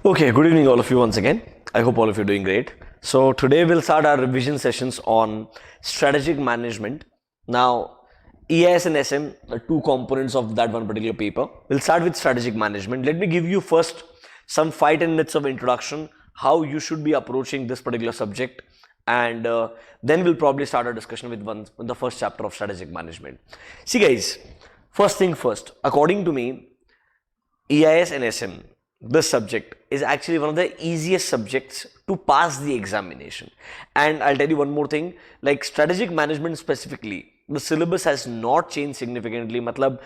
Okay, good evening, all of you, once again. I hope all of you are doing great. So, today we'll start our revision sessions on strategic management. Now, EIS and SM are two components of that one particular paper. We'll start with strategic management. Let me give you first some 5-10 minutes of introduction, how you should be approaching this particular subject, and then we'll probably start our discussion with the first chapter of strategic management. See, guys, first thing first, according to me, EIS and SM, this subject is actually one of the easiest subjects to pass the examination. And I'll tell you one more thing, like strategic management specifically, the syllabus has not changed significantly. मतलब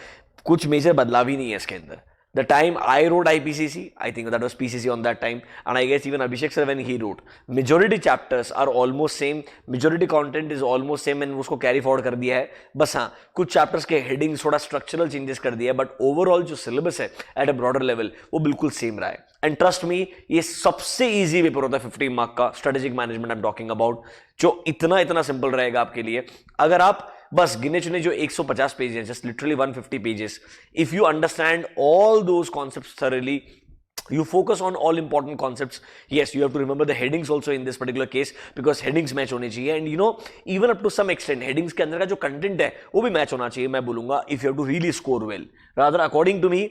कुछ major बदलाव ही नहीं है इसके अंदर. The time I wrote IPCC, I think that was PCC on that time, and I guess even Abhishek sir when he wrote, majority chapters are almost same, majority content is almost same, and उसको carry forward कर दिया है. बस हाँ, कुछ chapters के headings थोड़ा structural changes कर दिया है, but overall जो syllabus है at a broader level वो बिल्कुल same रहा है. And trust me, ये सबसे easy पेपर होता है 50 मार्क का strategic management I'm talking about, जो इतना सिंपल रहेगा आपके लिए. अगर आप बस गिने चुने जो 150 पेज हैं, just literally 150 pages, if you understand all those concepts thoroughly, you focus on all important concepts. Yes, you have to remember the headings also in this particular case, because headings match होने चाहिए, and you know even up to some extent headings के अंदर का जो content है वो भी match होना चाहिए. मैं बोलूंगा if you have to really score well. Rather, according to me,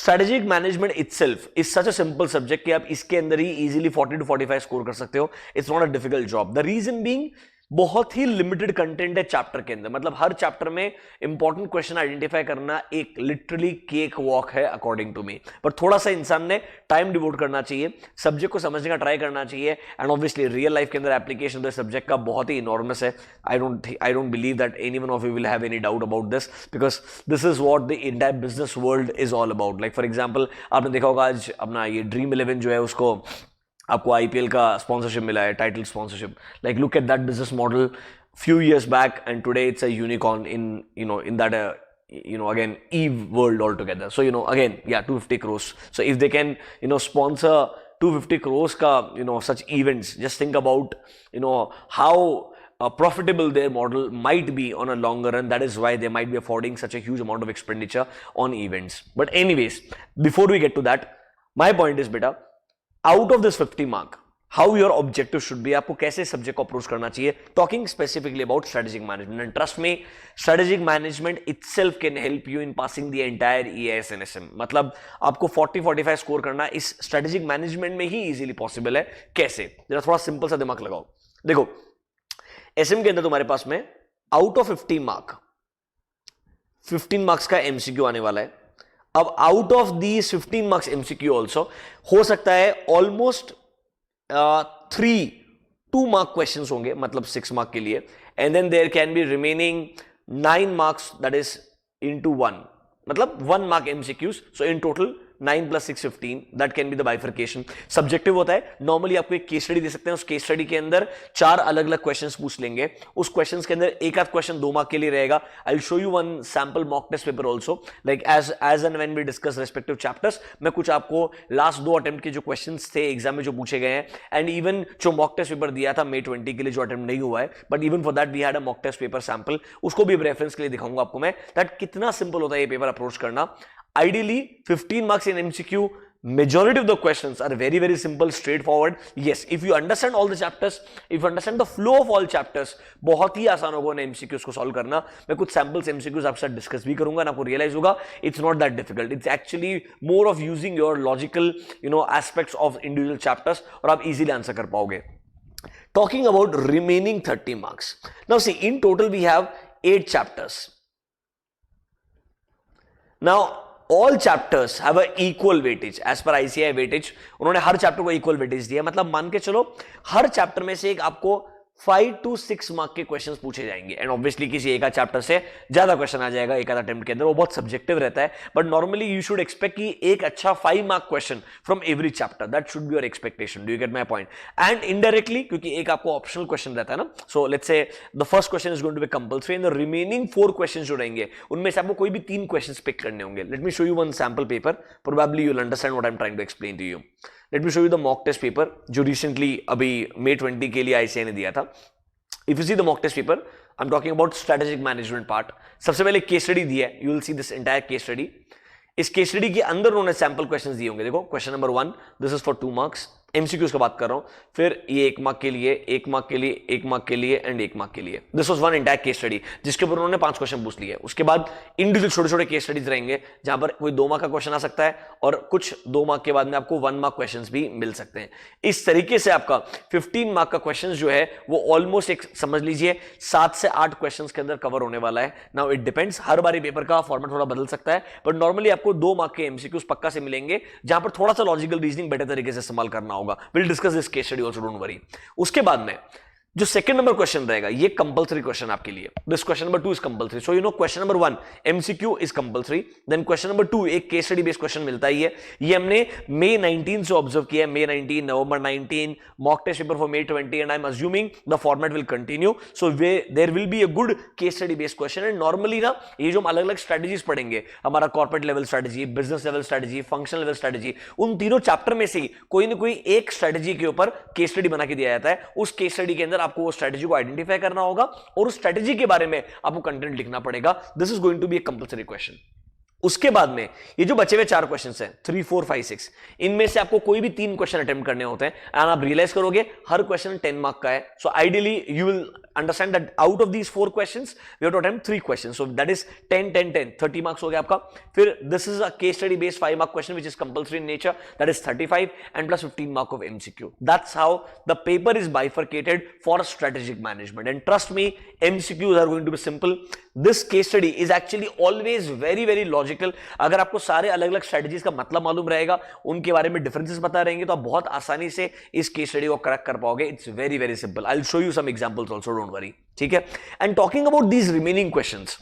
strategic management itself is such a simple subject कि आप इसके अंदर ही easily 40 to 45 score कर सकते हो. It's not a difficult job. The reason being, बहुत ही लिमिटेड कंटेंट है chapter के अंदर. मतलब हर चैप्टर में इंपॉर्टेंट क्वेश्चन आइडेंटिफाई करना एक लिटरली केक वॉक है अकॉर्डिंग टू मी. पर थोड़ा सा इंसान ने टाइम डिवोट करना चाहिए, सब्जेक्ट को समझने का ट्राई करना चाहिए, एंड ऑब्वियसली रियल लाइफ के अंदर एप्लीकेशन ऑफ द सब्जेक्ट का बहुत ही इनॉर्मस है. I don't believe that any one of you will have any doubt about this, because this is what the entire business world is all about. Like for example, आपने देखा होगा आज अपना ये dream 11 जो है उसको आपको आईपीएल का स्पॉन्सरशिप मिला है, title sponsorship. Like look at that business model few years back, and today it's a unicorn in that again EVE world altogether. So again, yeah, 250 crores. So if they can sponsor 250 crores ka such events, just think about how profitable their model might be on a longer run. That is why they might be affording such a huge amount of expenditure on events. But anyways, before we get to that, my point is, beta, out of this 50 mark, how your objective should be, आपको कैसे subject को approach करना चाहिए, talking specifically about strategic management. And trust me, strategic management itself can help you in passing the entire EIS and SM. मतलब आपको 40-45 score करना इस strategic management में ही इजीली पॉसिबल है. कैसे, जरा थोड़ा सिंपल सा दिमाग लगाओ. देखो, SM के अंदर तुम्हारे पास में आउट ऑफ 50 मार्क 15 मार्क्स का MCQ आने वाला है. अब out of these 15 marks MCQ also हो सकता है ऑलमोस्ट 2 मार्क क्वेश्चंस होंगे, मतलब 6 मार्क के लिए, and then there can be remaining 9 marks, that is into 1, मतलब 1 mark MCQs. So in total 9 + 6 15, that can be the bifurcation. Subjective होता है. नॉर्मली आपको एक केस स्टडी दे सकते हैं, उस केस स्टडी के अंदर 4 अलग अलग क्वेश्चंस पूछ लेंगे. उस क्वेश्चंस के अंदर एक आध क्वेश्चन 2 मार्क के लिए रहेगा. I will show you one sample mock test paper also, like as and when we discuss respective chapters. मैं कुछ आपको लास्ट 2 अटेम्प्ट के जो क्वेश्चंस थे एग्जाम में जो पूछे गए हैं, एंड इवन जो मॉक टेस्ट पेपर दिया था May 20 के लिए जो अटेम्प्ट नहीं हुआ है, but even for that we had a mock test paper sample, उसको भी रेफरेंस के लिए दिखाऊंगा आपको मैं, दैट कितना सिंपल होता है ये पेपर अप्रोच करना. Ideally 15 marks in MCQ, majority of the questions are very simple, straightforward. Yes, if you understand all the chapters, if you understand the flow of all chapters, बहुत ही आसान होगा उन MCQs को solve करना. मैं कुछ samples MCQs आपके साथ डिस्कस भी करूंगा, ना आपको रियलाइज होगा it's not that difficult. It's actually more of using your logical aspects of individual chapters, और आप इजीली आंसर कर पाओगे. Talking about remaining 30 marks. Now see, in total we have 8 chapters. Now all chapters have a equal weightage as per ICAI weightage. उन्होंने हर chapter को equal weightage दिया. मतलब मान के चलो हर चैप्टर में से एक आपको 5 to 6 मार्क के क्वेश्चंस पूछे जाएंगे, एंड ऑब्वियसली किसी एक चैप्टर से ज्यादा क्वेश्चन आ जाएगा एक आधा अटेम्प्ट के अंदर. वो बहुत सब्जेक्टिव रहता है, but normally you should expect कि एक अच्छा 5 mark question from every chapter. That should be your expectation. Do you get my point? And indirectly, क्योंकि एक आपको ऑप्शनल क्वेश्चन रहता है ना, so let's say the first question is going to be compulsory, and the remaining 4 question जो रहेंगे उनमें से आपको कोई भी 3 क्वेश्चन पिक करने होंगे. Let me show you one sample paper, probably you will understand what I am trying to explain to you. Let me show you the mock test paper जो रिसेंटली अभी May 20 के लिए ICAI ने दिया था. If you see the mock test paper, I'm talking about strategic management part. सबसे पहले case study दिया है, you will see this entire case study. इस केस स्टडी के अंदर उन्होंने सैंपल क्वेश्चंस दिए होंगे। देखो question number 1, this is for 2 marks, MCQs का बात कर रहा हूं, फिर ये 1 मार्क के लिए, 1 मार्क के लिए, 1 मार्क के लिए एंड 1 मार्क के लिए। This was one entire case study जिसके ऊपर उन्होंने 5 क्वेश्चन पूछ लिए। उसके बाद इंडिविजुअल छोटे छोटे केस स्टडीज रहेंगे जहां पर कोई 2 मार्क का क्वेश्चन आ सकता है और कुछ 2 मार्क के बाद में आपको 1 मार्क क्वेश्चन भी मिल सकते हैं। इस तरीके से आपका 15 मार्क का क्वेश्चन जो है वो ऑलमोस्ट एक समझ लीजिए 7 से 8 क्वेश्चन के अंदर कवर होने वाला है। नाउ इट डिपेंड्स, हर बारी पेपर का फॉर्मेट थोड़ा बदल सकता है, बट नॉर्मली आपको 2 मार्क के एमसीक्यूज पक्का से मिलेंगे जहां पर थोड़ा सा लॉजिकल रीजनिंग बेटर तरीके से इस्तेमाल करना होगा। Will discuss this case study also, don't worry. उसके बाद में जो सेकंड नंबर क्वेश्चन रहेगा ये कंपलसरी क्वेश्चन आपके लिए। This question number 2 is compulsory, so you know question number 1 MCQ is compulsory. Then question number 2 एक केस स्टडी बेस्ड क्वेश्चन मिलता ही है, ये हमने मई 19 से ऑब्जर्व किया है, May 19, November 19, mock test paper for May 20, and I am assuming the format will continue, so there will be a good case study based question. And normally ना ये जो हम अलग अलग स्ट्रेटजीज पढ़ेंगे, हमारा corporate level strategy, business level strategy, functional level strategy, उन तीनों चैप्टर में से कोई ना कोई एक स्ट्रेटजी के ऊपर केस स्टडी बना के दिया जाता है। उस केस स्टडी के अंदर आपको वो स्ट्रेटजी को आइडेंटिफाई करना होगा और उस स्ट्रेटजी के बारे में आपको कंटेंट लिखना पड़ेगा। This is going to be a compulsory question. उसके बाद में ये जो बचे हुए 4 क्वेश्चंस हैं 3, 4, 5, 6, इनमें से आपको कोई भी 3 क्वेश्चन अटेम्प्ट करने होते हैं एंड आप रियलाइज करोगे हर क्वेश्चन 10 मार्क का है। So ideally you will understand that out of these 4 questions we have to attempt 3 questions, so that is 10, 10, 10, 30 marks हो गया आपका। फिर this is a case study based 5 mark question which is compulsory in nature, that is 35 and plus 15 mark of MCQ. That's how the paper is bifurcated for strategic management. And trust me, MCQs are going to be simple. This case study is actually always very very logical. अगर आपको सारे अलग अलग strategies का मतलब मालूम रहेगा, उनके बारे में डिफरेंसेस पता रहेंगे, तो आप बहुत आसानी से इस केस स्टडी को क्रैक कर पाओगे। It's very very simple. I will show you some examples also, don't worry, ठीक है। And talking about these remaining questions,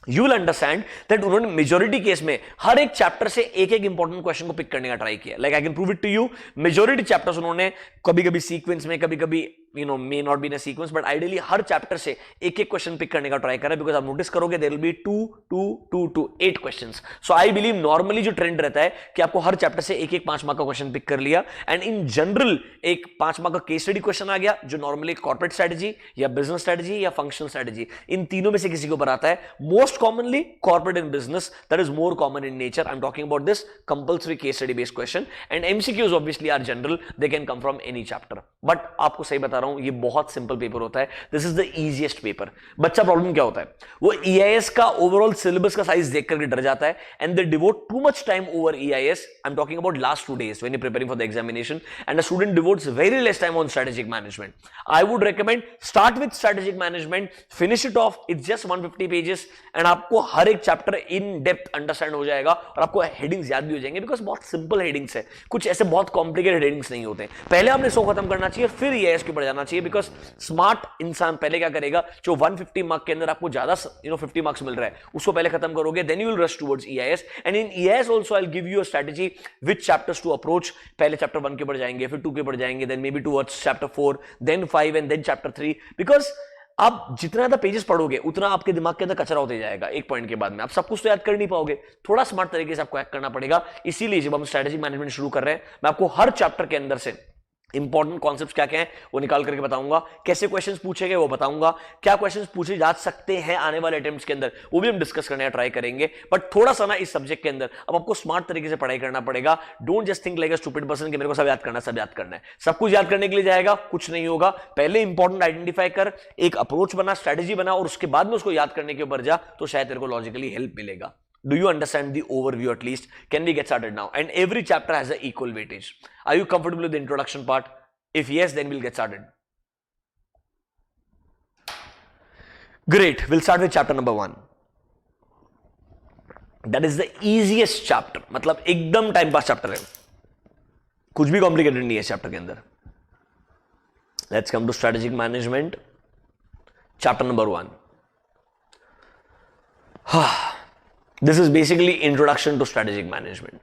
you will understand that उन्होंने मेजोरिटी केस में हर एक चैप्टर से एक एक इंपॉर्टेंट क्वेश्चन को पिक करने का ट्राई किया। Like I can prove it to you, majority chapters उन्होंने कभी कभी सीक्वेंस में, कभी कभी may not be in a sequence, but ideally her chapter से एक एक क्वेश्चन पिक करने का ट्राई करें, बिकॉज आप नोटिस करोगे there will be 2, 2, 2, 2, 8 questions. So I believe normally जो ट्रेंड रहता है कि आपको हर चैप्टर से एक एक 5 मार्क का क्वेश्चन पिक कर लिया, एंड इन जनरल एक 5 मार्क का केस स्टडी क्वेश्चन आ गया जो नॉर्मली कॉर्पोरेट स्ट्रेटजी या बिजनेस स्ट्रेटजी या फंक्शनल स्ट्रेटजी, इन तीनों में से किसी के ऊपर आता है। Most commonly corporate and business, that is more common in nature. I am talking about this compulsory case study based question, and MCQs obviously are general, they can come from any chapter. But आपको सही बता रहा हूं, ये बहुत simple paper होता है। This is the easiest paper. बच्चा प्रॉब्लम क्या होता है, वो ईआईएस का ओवरऑल सिलेबस का साइज देख करके डर जाता है, and they devote too much time over EIS. I am talking about last 2 days when you're preparing for the examination, and a student devotes very less time on strategic management. I would recommend start with strategic management, finish it off. It's just 150 pages, and आपको हर एक chapter in depth understand हो जाएगा और आपको headings याद भी हो जाएंगे, बिकॉज बहुत सिंपल हेडिंग्स है, कुछ ऐसे बहुत कॉम्प्लिकेटेड हेडिंग्स नहीं होते। पहले आपने 100 खत्म करना चाहिए, फिर ईआईएस के ऊपर जाना चाहिए, बिकॉज स्मार्ट इंसान पहले क्या करेगा, जो 150 मार्क के अंदर आपको ज्यादा 50 मार्क्स मिल रहा है उसको पहले खत्म करोगे, then you will rush towards EIS. And in EIS also I will give you a strategy which chapters to approach. पहले चैप्टर 1 के ऊपर जाएंगे, फिर 2 के ऊपर जाएंगे, then may be towards chapter 4, then 5 and then chapter 3, because आप जितना ज्यादा पेजेस पढ़ोगे उतना आपके दिमाग के अंदर कचरा होते जाएगा। एक पॉइंट के बाद में आप सब कुछ तो याद कर नहीं पाओगे, थोड़ा स्मार्ट तरीके से आपको एक्ट करना पड़ेगा। इसीलिए जब हम स्ट्रेटेजी मैनेजमेंट शुरू कर रहे हैं, मैं आपको हर चैप्टर के अंदर से इंपॉर्टेंट कॉन्सेप्ट्स क्या क्या हैं वो निकाल करके बताऊंगा, कैसे क्वेश्चंस पूछे गए वो बताऊंगा, क्या क्वेश्चंस पूछे जा सकते हैं आने वाले अटेम्प्ट्स के अंदर वो भी हम डिस्कस करने का ट्राई करेंगे। बट थोड़ा सा ना इस सब्जेक्ट के अंदर अब आपको स्मार्ट तरीके से पढ़ाई करना पड़ेगा। Don't just think like a stupid person कि मेरे को सब याद करना है। सब कुछ याद करने के लिए जाएगा, कुछ नहीं होगा। पहले इंपॉर्टेंट आइडेंटिफाई कर, एक अप्रोच बना, स्ट्रेटेजी बना, और उसके बाद में उसको याद करने के ऊपर जा, तो शायद तेरे को लॉजिकली हेल्प मिलेगा। Do you understand the overview at least? Can we get started now? And every chapter has an equal weightage. Are you comfortable with the introduction part? If yes, then we'll get started. Great. We'll start with chapter number 1. That is the easiest chapter. मतलब एकदम time pass chapter है, कुछ भी complicated नहीं है chapter के अंदर। Let's come to strategic management. Chapter number 1. This is basically introduction to strategic management.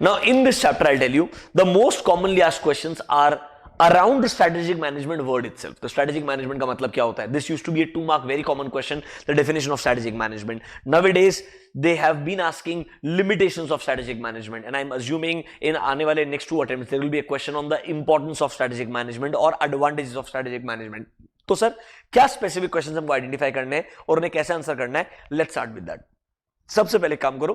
Now in this chapter I'll tell you the most commonly asked questions are around the strategic management word itself. The strategic management का मतलब क्या होता है? This used to be a 2 mark very common question, the definition of strategic management. Nowadays they have been asking limitations of strategic management, and I'm assuming in आने वाले next 2 attempts there will be a question on the importance of strategic management or advantages of strategic management. तो sir क्या specific questions हमको identify करने हैं और उन्हें कैसे आंसर करना है? Let's start with that. सबसे पहले काम करो,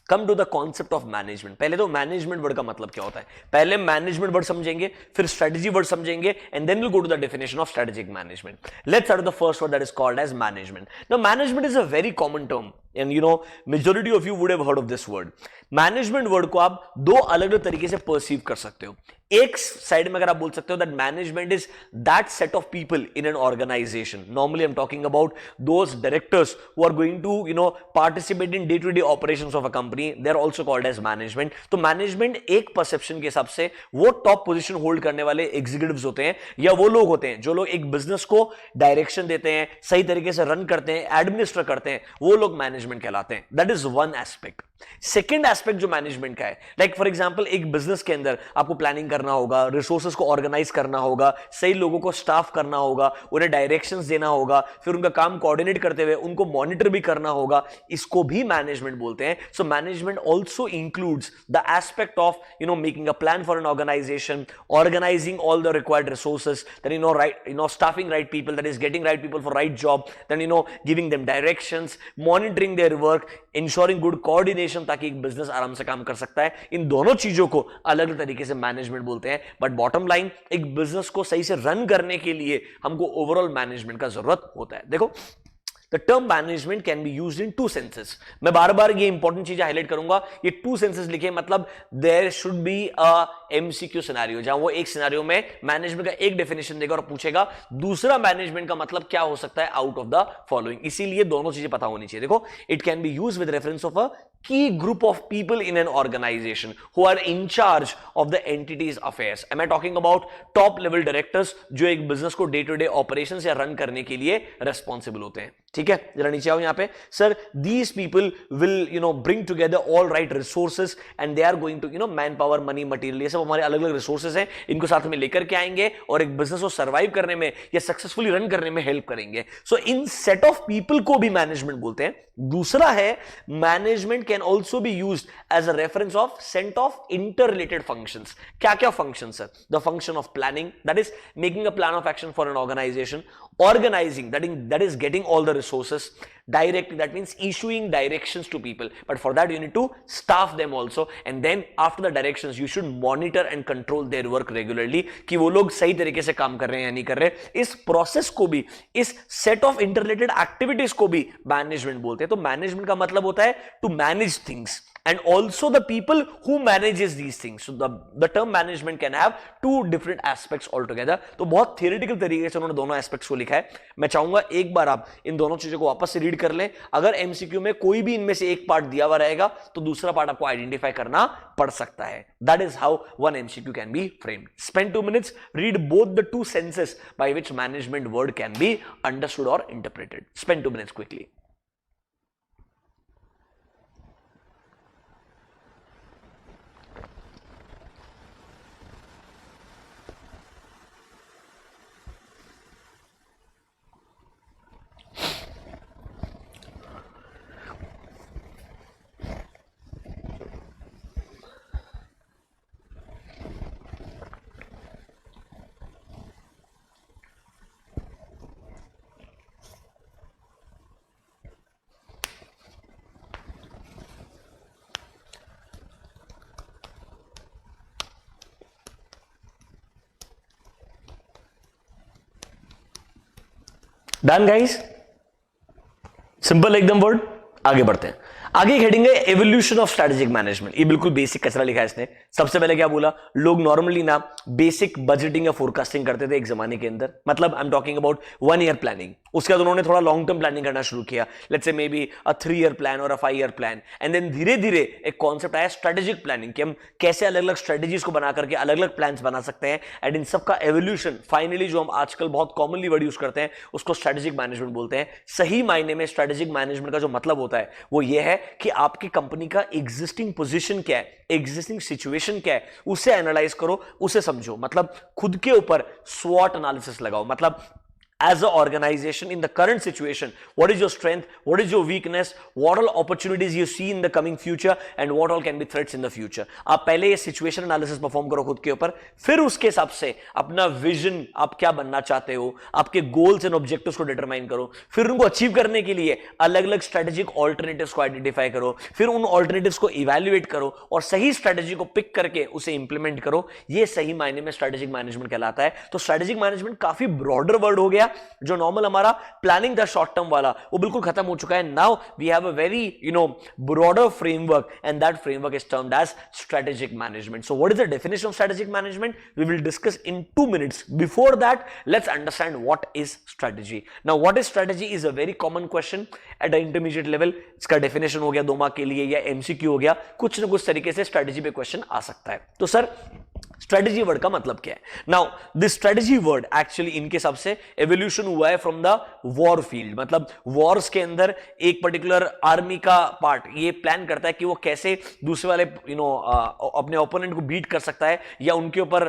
come to the concept of management. पहले तो मैनेजमेंट वर्ड का मतलब क्या होता है, पहले मैनेजमेंट वर्ड समझेंगे, फिर स्ट्रेटजी वर्ड समझेंगे, and then will go to the definition of strategic management. Let's start with the first word that is called as management. Now management is a very common term and you know majority of you would have heard of this word. Management word को आप दो अलग अलग तरीके से perceive कर सकते हो। एक साइड में अगर आप बोल सकते हो that management is that set of people in an organization, normally I am talking about those directors who are going to you know participate in day to day operations of a company, they are also called as management. तो management एक perception के हिसाब से वो top position hold करने वाले executives होते हैं, या वो लोग होते हैं जो लोग एक बिजनेस को डायरेक्शन देते हैं, सही तरीके से रन करते हैं, एडमिनिस्टर करते हैं, वो लोग मैनेजमेंट कहलाते हैं। That is one aspect. Second aspect जो मैनेजमेंट का है, लाइक फॉर एग्जांपल एक बिजनेस के अंदर आपको प्लानिंग करना होगा, रिसोर्सेज को ऑर्गेनाइज करना होगा, सही लोगों को स्टाफ करना होगा, उन्हें डायरेक्शंस देना होगा, फिर उनका काम कोऑर्डिनेट करते हुए उनको मॉनिटर भी करना होगा, इसको भी मैनेजमेंट बोलते हैं। So management also includes the aspect of you know making a plan for an organization, organizing all the required resources, then you know right you know staffing right people, that is getting right people for right job, then you know giving them directions, monitoring their work, ensuring good coordination ताकि एक business आराम से काम कर सकता है। इन दोनों चीजों को अलग अलग तरीके से मैनेजमेंट बोलते हैं, बट बॉटम लाइन एक बिजनेस को सही से रन करने के लिए हमको ओवरऑल मैनेजमेंट का जरूरत होता है। देखो The term management can be used in two senses. मैं बार बार ये इंपॉर्टेंट चीजें हाईलाइट करूंगा, ये two senses लिखे, मतलब there should be a MCQ scenario जहां वो एक सिनेरियो में मैनेजमेंट का एक डेफिनेशन देगा और पूछेगा दूसरा मैनेजमेंट का मतलब क्या हो सकता है आउट ऑफ द फॉलोइंग। इसीलिए दोनों चीजें पता होनी चाहिए। देखो, it can be used with reference of a key group of people in an organization who are in charge of the entity's affairs. Am I talking about top level directors जो एक business को day to day operations या run करने के लिए responsible होते हैं? ठीक है, जरा नीचे आओ यहां पे। Sir, these people will you know bring together all right resources and they are going to you know man power, money, material, ये सब हमारे अलग अलग रिसोर्सेज हैं, इनको साथ में लेकर के आएंगे और एक बिजनेस को सर्वाइव करने में या सक्सेसफुली रन करने में हेल्प करेंगे। सो इन सेट ऑफ पीपल को भी मैनेजमेंट बोलते हैं। दूसरा है management can also be used as a reference of set of interrelated functions. क्या क्या फंक्शंस है? The function of planning, that is making a plan of action for an organization, organizing, that is getting all the resources, directing, that means issuing directions to people, but for that you need to staff them also, and then after the directions you should monitor and control their work regularly कि वो लोग सही तरीके से काम कर रहे हैं या नहीं कर रहे। इस प्रोसेस को भी, इस सेट ऑफ इंटररिलेटेड एक्टिविटीज को भी मैनेजमेंट बोलते हैं। तो मैनेजमेंट का मतलब होता है to manage things and also the people who manages these things. So the term management can have two different aspects altogether. तो बहुत theoretical तरीके से उन्होंने दोनों aspects को लिखा है। मैं चाहूंगा एक बार आप इन दोनों चीजों को वापस से रीड कर लें। अगर MCQ में कोई भी इनमें से एक पार्ट दिया हुआ रहेगा तो दूसरा पार्ट आपको आइडेंटिफाई करना पड़ सकता है। That is how one MCQ can be framed. Spend 2 minutes, read both the two senses by which management word can be understood or interpreted. Spend 2 minutes quickly. Done guys, simple एकदम word. आगे बढ़ते हैं। आगे heading है evolution of strategic management. ये बिल्कुल basic कचरा लिखा है इसने। सबसे पहले क्या बोला, लोग नॉर्मली ना बेसिक बजटिंग या फोरकास्टिंग करते थे एक जमाने के अंदर, मतलब आई am talking about 1 year planning. उसके बाद उन्होंने थोड़ा लॉन्ग टर्म प्लानिंग करना शुरू किया, let's say may be a 3 year plan और अ 5 ईयर प्लान, एंड देन धीरे धीरे एक कॉन्सेप्ट आया स्ट्रेटेजिक प्लानिंग कि हम कैसे अलग अलग स्ट्रेटेजीज को बना करके अलग अलग प्लान्स बना सकते हैं। एंड इन सब का एवोल्यूशन फाइनली जो हम आजकल बहुत कॉमनली वर्ड यूज करते हैं उसको स्ट्रेटेजिक मैनेजमेंट बोलते हैं। सही मायने में स्ट्रेटेजिक मैनेजमेंट का जो मतलब होता है वो ये है कि आपकी कंपनी का एग्जिस्टिंग पोजीशन क्या है, एग्जिस्टिंग सिचुएशन क्या है, उसे एनालाइज करो, उसे समझो, मतलब खुद के ऊपर स्वॉट एनालिसिस लगाओ, मतलब as an organization in the current situation, what is your strength, what is your weakness, what all opportunities you see in the coming future and what all can be threats in the future. आप पहले ये situation analysis perform करो खुद के ऊपर, फिर उसके हिसाब से अपना विजन, आप क्या बनना चाहते हो, आपके गोल्स एंड ऑब्जेक्टिव्स को डिटरमाइन करो, फिर उनको अचीव करने के लिए अलग अलग स्ट्रेटेजिक ऑल्टरनेटिव्स को आइडेंटिफाई करो, फिर उन ऑल्टरनेटिव्स को इवैल्यूएट करो और सही स्ट्रेटेजी को पिक करके उसे इंप्लीमेंट करो. ये सही मायने में स्ट्रेटेजिक मैनेजमेंट कहलाता है. तो स्ट्रेटेजिक मैनेजमेंट काफी ब्रॉडर वर्ड हो गया. जो नॉर्मल हमारा प्लानिंग था शॉर्ट टर्म वाला, वो बिल्कुल खत्म हो चुका है. Now we have a very broader framework and that framework is termed as strategic management. So what is the definition of strategic management? We will discuss in 2 minutes. Before that, let's understand what is strategy. Now, what is strategy is a very common question at an intermediate level. इसका definition हो गया 2 mark के लिए या MCQ हो गया, कुछ ना कुछ तरीके से strategy पे question आ सकता है. तो सर स्ट्रेटेजी वर्ड का मतलब क्या है? Now this strategy word actually इनके हिसाब से एवोल्यूशन हुआ है फ्रॉम द वॉर फील्ड. मतलब वॉर्स के अंदर एक पर्टिकुलर आर्मी का पार्ट ये प्लान करता है कि वो कैसे दूसरे वाले अपने ओपोनेंट को बीट कर सकता है या उनके ऊपर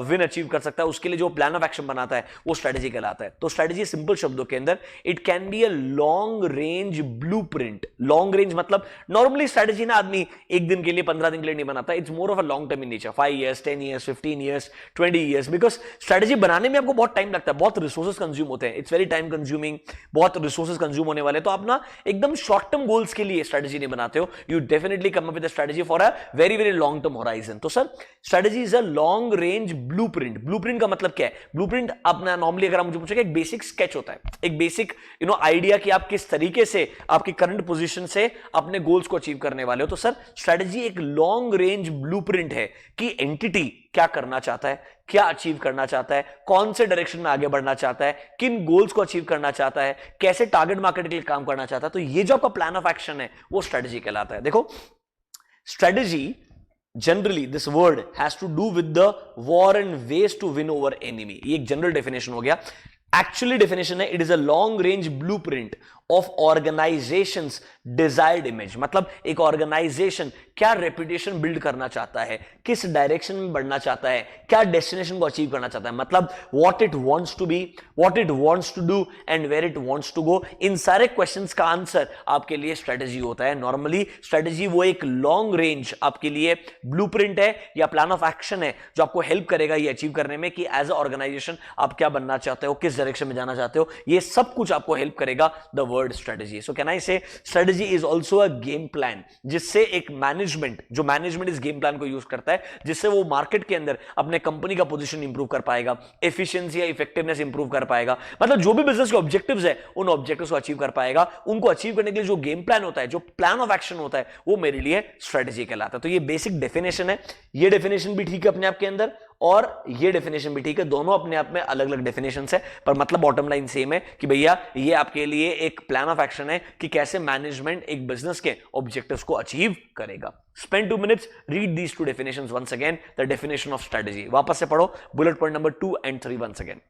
विन अचीव कर सकता है. उसके लिए जो प्लान ऑफ एक्शन बनाता है वो स्ट्रेटेजी कहलाता है. तो स्ट्रेटेजी सिंपल शब्दों के अंदर it can be a long range blueprint. Long range मतलब नॉर्मली स्ट्रेटेजी ना आदमी एक दिन के लिए 15 दिन के लिए नहीं बनाता. It's more of a long term in nature. 5 years, 10 years, 15 years, 20 years. Because strategy बनाने में आपको बहुत टाइम लगता है, बहुत रिसोर्सेज कंज्यूम होते हैं. इट्स वेरी टाइम कंज्यूमिंग, बहुत रिसोर्सेज कंज्यूम होने वाले. तो आप ना एकदम शॉर्ट टर्म गोल्स के लिए स्ट्रेटेजी नहीं बनाते हो. You definitely come up with a strategy for a very very long term horizon. तो sir strategy is a long range blueprint. Blueprint का मतलब क्या है? ब्लूप्रिंट अपना नॉर्मली अगर आप मुझे पूछेंगे एक बेसिक स्केच होता है, एक बेसिक आइडिया कि आप किस तरीके से आपकी करंट पोजीशन से अपने गोल्स को अचीव करने वाले हो. तो सर स्ट्रेटेजी एक लॉन्ग रेंज ब्लूप्रिंट है कि एंटिटी क्या करना चाहता है, क्या अचीव करना चाहता है, कौन से डायरेक्शन में आगे बढ़ना चाहता है, किन गोल्स को अचीव करना चाहता है, कैसे टारगेट मार्केट के लिए काम करना चाहता है. तो ये जो आपका प्लान ऑफ एक्शन है वो स्ट्रेटेजी कहलाता है. देखो strategy generally this word has to do with the war and ways to win over enemy. ये एक जनरल डेफिनेशन हो गया. एक्चुअली डेफिनेशन है it is a long range blueprint of organization's desired image. मतलब एक ऑर्गेनाइजेशन क्या reputation build करना चाहता है, किस डायरेक्शन में बढ़ना चाहता है, क्या डेस्टिनेशन को अचीव करना चाहता है, मतलब what it wants to be, what it wants to do and where it wants to go. इन सारे क्वेश्चंस का आंसर आपके लिए स्ट्रेटेजी होता है. नॉर्मली स्ट्रेटेजी वो एक लॉन्ग रेंज आपके लिए ब्लूप्रिंट है या प्लान ऑफ एक्शन है जो आपको हेल्प करेगा ये अचीव करने में कि एज अ ऑर्गेनाइजेशन आप क्या बनना चाहते हो, किस डायरेक्शन में जाना चाहते हो. ये सब कुछ आपको हेल्प करेगा the word strategy. So can I say strategy is also a game plan, जिससे एक मैनेजमेंट, जो मैनेजमेंट इस गेम प्लान को यूज करता है, जिससे वो मार्केट के अंदर अपने कंपनी का पोजीशन इंप्रूव कर पाएगा, एफिशिएंसी या इफेक्टिवनेस इंप्रूव कर पाएगा. मतलब जो भी बिजनेस के ऑब्जेक्टिव्स है उन ऑब्जेक्टिव्स को अचीव कर पाएगा. उनको अचीव करने के लिए जो गेम प्लान होता है, जो प्लान ऑफ एक्शन होता है, वो मेरे लिए स्ट्रेटेजी कहलाता है. तो ये बेसिक डेफिनेशन है. ये डेफिनेशन भी ठीक है अपने आप के अंदर और ये डेफिनेशन भी ठीक है. दोनों अपने आप में अलग अलग डेफिनेशंस है पर मतलब बॉटम लाइन सेम है कि भैया ये आपके लिए एक प्लान ऑफ एक्शन है कि कैसे मैनेजमेंट एक बिजनेस के ऑब्जेक्टिव्स को अचीव करेगा. Spend 2 minutes, read these 2 definitions once again. The definition of strategy. वापस से पढ़ो bullet point number 2 and 3 once again.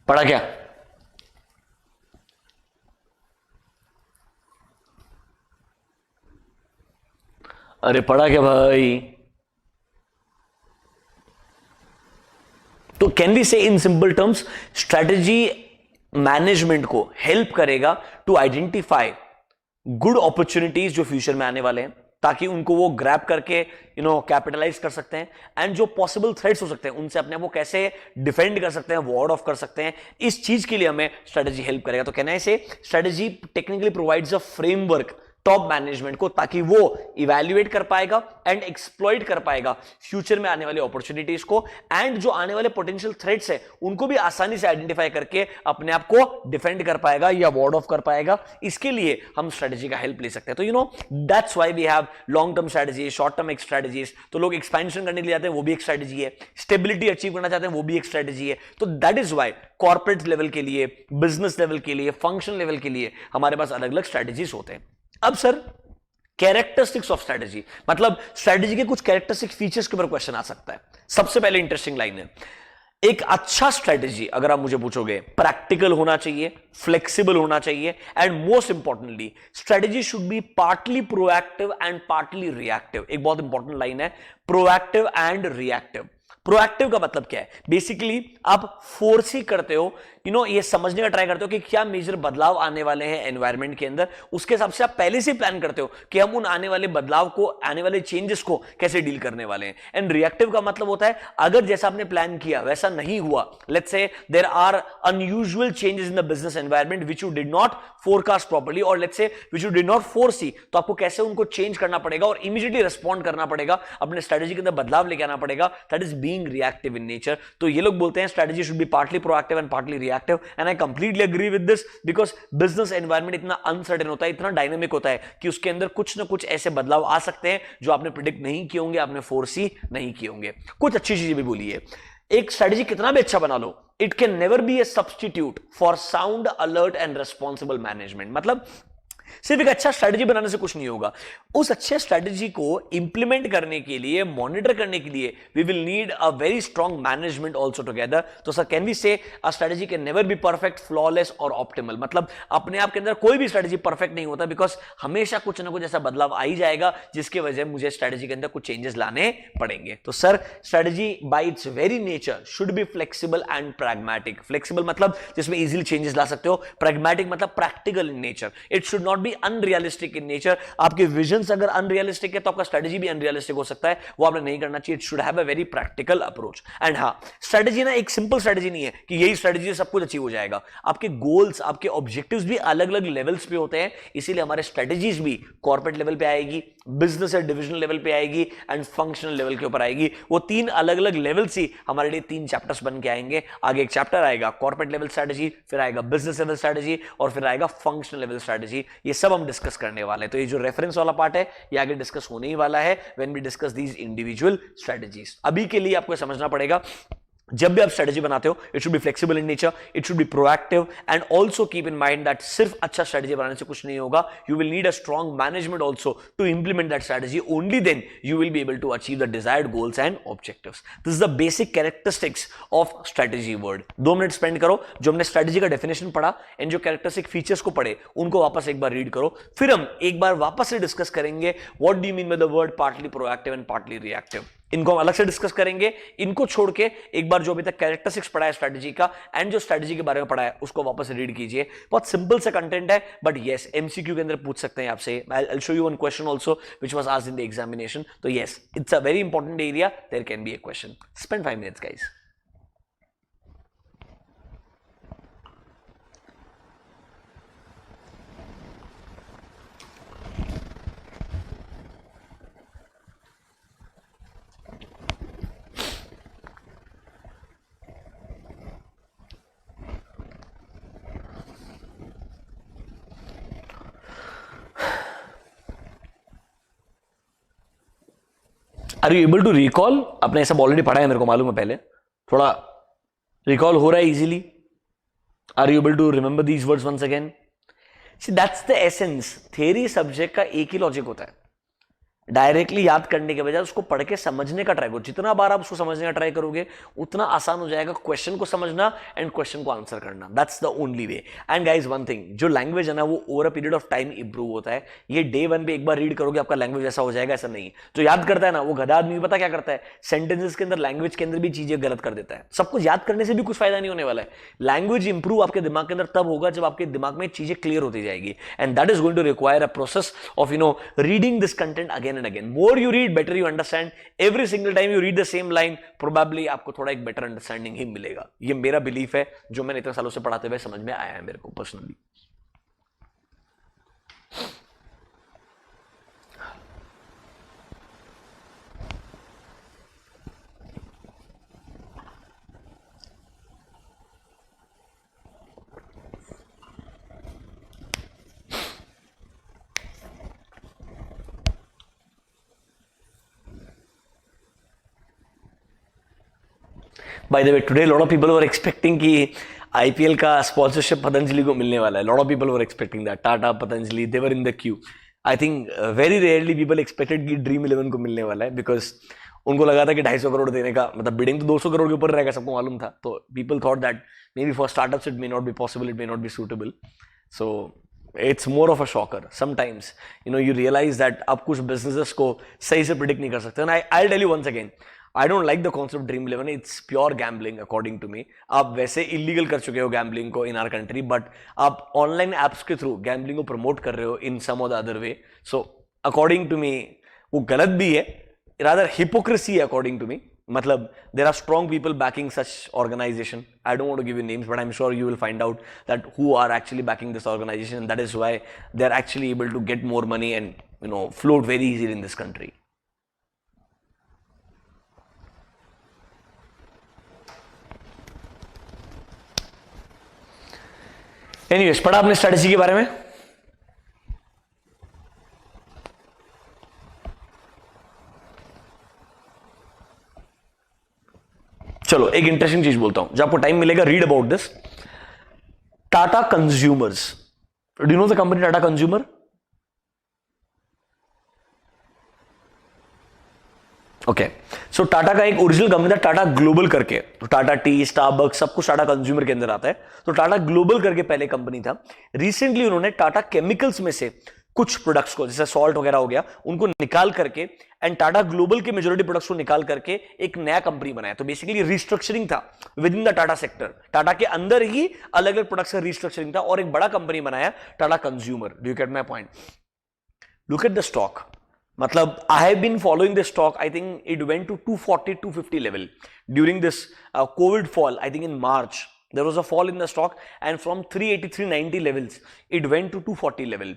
पढ़ा क्या? अरे पढ़ा क्या भाई? तो कैन वी से in simple terms strategy management को हेल्प करेगा टू आइडेंटिफाई गुड अपॉर्चुनिटीज जो फ्यूचर में आने वाले हैं ताकि उनको वो ग्रैब करके कैपिटलाइज कर सकते हैं एंड जो पॉसिबल थ्रेट्स हो सकते हैं उनसे अपने आप को कैसे डिफेंड कर सकते हैं, वार्ड ऑफ कर सकते हैं. इस चीज के लिए हमें स्ट्रेटेजी हेल्प करेगा. तो कहना है से strategy technically provides a framework top management को, ताकि वो इवैल्यूएट कर पाएगा एंड एक्सप्लॉइट कर पाएगा फ्यूचर में आने वाली अपॉर्चुनिटीज को, एंड जो आने वाले पोटेंशियल थ्रेट्स है उनको भी आसानी से आइडेंटिफाई करके अपने आप को डिफेंड कर पाएगा या वार्ड ऑफ कर पाएगा। इसके लिए हम स्ट्रेटेजी का हेल्प ले सकते हैं। तो you know that's why we have long term strategy, short term एक स्ट्रेटेजीज। तो लोग एक्सपेंशन करने के लिए जाते हैं, वो भी एक स्ट्रेटेजी है। स्टेबिलिटी अचीव करना चाहते हैं, वो भी एक स्ट्रेटेजी है। तो that is why corporate level के लिए, बिजनेस लेवल के लिए, फंक्शन लेवल के लिए हमारे पास अलग अलग स्ट्रेटेजीज होते हैं। अब सर कैरेक्टरिस्टिक्स ऑफ स्ट्रेटेजी, मतलब स्ट्रेटेजी के कुछ कैरेक्टरिस्टिक फीचर्स के ऊपर क्वेश्चन आ सकता है। सबसे पहले इंटरेस्टिंग लाइन है, एक अच्छा स्ट्रेटेजी अगर आप मुझे पूछोगे, प्रैक्टिकल होना चाहिए, फ्लेक्सिबल होना चाहिए, and most importantly strategy should be partly proactive and partly reactive. एक बहुत इंपॉर्टेंट लाइन है, प्रोएक्टिव एंड रिएक्टिव। प्रोएक्टिव का मतलब क्या है? बेसिकली आप फोर्स ही करते हो, ये समझने का ट्राई करते हो कि क्या मेजर बदलाव आने वाले हैं एनवायरनमेंट के अंदर, उसके हिसाब से आप पहले से प्लान करते हो कि हम उन आने वाले बदलाव को, आने वाले चेंजेस को कैसे डील करने वाले हैं। एंड रिएक्टिव का मतलब होता है अगर जैसा आपने प्लान किया वैसा नहीं हुआ, let's say there are unusual changes in the business environment which you did not forecast properly, और let's say which you did not foresee, तो आपको कैसे उनको चेंज करना पड़ेगा और इमीडिएटली रिस्पॉन्ड करना पड़ेगा, अपने स्ट्रेटेजी के अंदर बदलाव लेके आना पड़ेगा। That is being reactive in nature. तो ये लोग बोलते हैं strategy should be partly proactive and partly reactive, and I completely agree with this, because business environment इतना अनसर्टेन होता है, इतना डायनेमिक होता है कि उसके अंदर कुछ ना कुछ ऐसे बदलाव आ सकते हैं जो आपने प्रिडिक्ट नहीं किए होंगे, आपने फोर्सी नहीं किए होंगे। कुछ अच्छी चीजें भी बोली है, एक स्ट्रेटेजी कितना भी अच्छा बना लो, it can never be a substitute for sound, alert and responsible management. मतलब सिर्फ एक अच्छा स्ट्रेटजी बनाने से कुछ नहीं होगा, उस अच्छे स्ट्रेटजी को इंप्लीमेंट करने के लिए, मॉनिटर करने के लिए we will need a very strong management also together. तो sir can we say a strategy can never be perfect, flawless और ऑप्टिमल। मतलब अपने आप के अंदर कोई भी स्ट्रेटजी परफेक्ट नहीं होता, बिकॉज हमेशा कुछ ना कुछ ऐसा बदलाव आ ही जाएगा जिसकी वजह मुझे स्ट्रेटजी के अंदर कुछ चेंजेस लाने पड़ेंगे। तो sir strategy bye it's very nature should be flexible and pragmatic. Flexible मतलब जिसमें इजीली चेंजेस ला सकते हो, प्रैग्मेटिक मतलब practical in nature. It should not be unrealistic in nature. आपके विजन्स अगर अनरियलिस्टिक है तो आपका स्ट्रेटजी भी अनरियलिस्टिक हो सकता है, वो आपने नहीं करना चाहिए। It should have a very practical approach. And हाँ, स्ट्रेटजी ना एक सिंपल स्ट्रेटजी नहीं है कि यही स्ट्रेटजी से सब कुछ अचीव हो जाएगा। आपके गोल्स, आपके ऑब्जेक्टिव्स भी अलग अलग लेवल्स पे होते हैं, इसीलिए हमारे स्ट्रेटजीज भी कॉर्पोरेट लेवल पे आएगी, बिजनेस या डिविजनल लेवल पे आएगी एंड फंक्शनल लेवल के ऊपर आएगी। वो तीन अलग अलग लेवल्स ही हमारे लिए तीन चैप्टर्स बन के आएंगे। आगे एक चैप्टर आएगा कॉर्पोरेट लेवल स्ट्रेटजी, फिर आएगा बिजनेस लेवल स्ट्रेटजी, और फिर आएगा फंक्शनल लेवल स्ट्रेटजी। ये सब हम डिस्कस करने वाले हैं। तो ये जो रेफरेंस वाला पार्ट है ये आगे डिस्कस होने ही वाला है when we discuss these individual strategies. अभी के लिए आपको समझना पड़ेगा, जब भी आप स्ट्रेटजी बनाते हो it should be flexible in nature, it should be proactive, and also keep in mind that सिर्फ अच्छा स्ट्रेटजी बनाने से कुछ नहीं होगा। You will need a strong management also to implement that strategy, only then you will be able to achieve the desired goals and objectives. This is the basic characteristics of strategy word. 2 minute spend करो, जो हमने strategy का definition पढ़ा and जो characteristic features को पढ़े उनको वापस एक बार रीड करो, फिर हम एक बार वापस से डिस्कस करेंगे what do you mean by the word partly proactive and partly reactive. इनको हम अलग से डिस्कस करेंगे। इनको छोड़ के एक बार जो अभी तक कैरेक्टरिस्टिक्स पढ़ा है स्ट्रेटजी का एंड जो स्ट्रेटजी के बारे में पढ़ा है उसको वापस रीड कीजिए। बहुत सिंपल सा कंटेंट है, बट यस एमसीक्यू के अंदर पूछ सकते हैं आपसे। I will show you one question also which was asked in the examination. तो yes, it's a very important area, there can be a question. Spend 5 minutes guys. Are you able to recall? आपने सब already पढ़ा है, मेरे को मालूम है, पहले थोड़ा रिकॉल हो रहा है easily? Are you able to remember these words once again? See that's the essence. Theory subject का एक ही लॉजिक होता है, डायरेक्टली याद करने के बजाय उसको पढ़ के समझने का ट्राई करो। जितना बार आप उसको समझने का ट्राई करोगे उतना आसान हो जाएगा क्वेश्चन को समझना एंड क्वेश्चन को आंसर करना। That's the only way. And guys one thing, जो लैंग्वेज है ना वो over a period of time improve होता है। ये डे 1 पे एक बार रीड करोगे आपका लैंग्वेज ऐसा हो जाएगा, ऐसा नहीं। जो याद करता है ना वो गधा आदमी, पता क्या करता है, सेंटेंसेस के अंदर, लैंग्वेज के अंदर भी चीजें गलत कर देता है। सब कुछ याद करने से भी कुछ फायदा नहीं होने वाला है। लैंग्वेज इंप्रूव आपके दिमाग के अंदर तब होगा जब आपके दिमाग में चीजें क्लियर होती जाएगी, and that is going to require a process of reading this content again and again. More you read, better you understand. Every single time you read the same line, probably आपको थोड़ा एक better understanding ही मिलेगा। ये मेरा belief है जो मैंने इतने सालों से पढ़ाते हुए समझ में आया है मेरे को personally. By the way today lot of people were expecting कि आईपीएल का स्पॉन्सरशिप पतंजलि को मिलने वाला है. Lot of people were expecting that. Tata, Patanjali, they were in the Q. I think very rarely people expected कि ड्रीम 11 को मिलने वाला है, बिकॉज उनको लगा था कि 250 करोड़ देने का मतलब बिडिंग तो 200 करोड़ के ऊपर रहेगा, सबको मालूम था. तो people thought that may be for startups it may not be possible, it may not be suitable. So it's more of a shocker. Sometimes you realize that आप कुछ बिजनेसेस को सही से प्रिडिक्ट नहीं कर सकते. And I tell you once again, I don't like the concept Dream 11. It's pure gambling according to me. आप वैसे इलीगल कर चुके हो गैम्बलिंग को इन आवर कंट्री, बट आप ऑनलाइन एप्स के थ्रू गैम्बलिंग को प्रमोट कर रहे हो इन सम और the other way. So according to me वो गलत भी है, रादर हिपोक्रेसी है अकॉर्डिंग टू मी. मतलब there are strong people backing such organization. I don't want to give you names, but I'm sure you will find out that who are actually backing this organization, and that is why they're actually able to get more money and float very easily in this country. Anyways, पढ़ा आपने strategy के बारे में? चलो एक interesting चीज बोलता हूं, जब आपको टाइम मिलेगा read about this. Tata consumers. Do you know the company Tata consumer? Okay, so Tata का एक ओरिजिनल कंपनी था टाटा ग्लोबल करके. तो टाटा टी, स्टारबक्स सब कुछ टाटा कंज्यूमर के अंदर आता है. तो टाटा ग्लोबल करके पहले कंपनी था. रिसेंटली उन्होंने टाटा केमिकल्स में से कुछ प्रोडक्ट्स को, जैसे सॉल्ट वगैरह हो गया, उनको निकाल करके एंड टाटा ग्लोबल के मेजॉरिटी प्रोडक्ट्स को निकाल करके एक नया कंपनी बनाया. तो बेसिकली रिस्ट्रक्चरिंग था with in the Tata sector. Tata के अंदर ही अलग अलग प्रोडक्ट्स का रिस्ट्रक्चरिंग था और एक बड़ा कंपनी बनाया Tata consumer. Do you get my point? Look at the stock. मतलब I have been following the stock. I think it went to 240 250 level during this COVID fall. I think in March there was a fall in the stock, and from 380 390 levels it went to 240 level.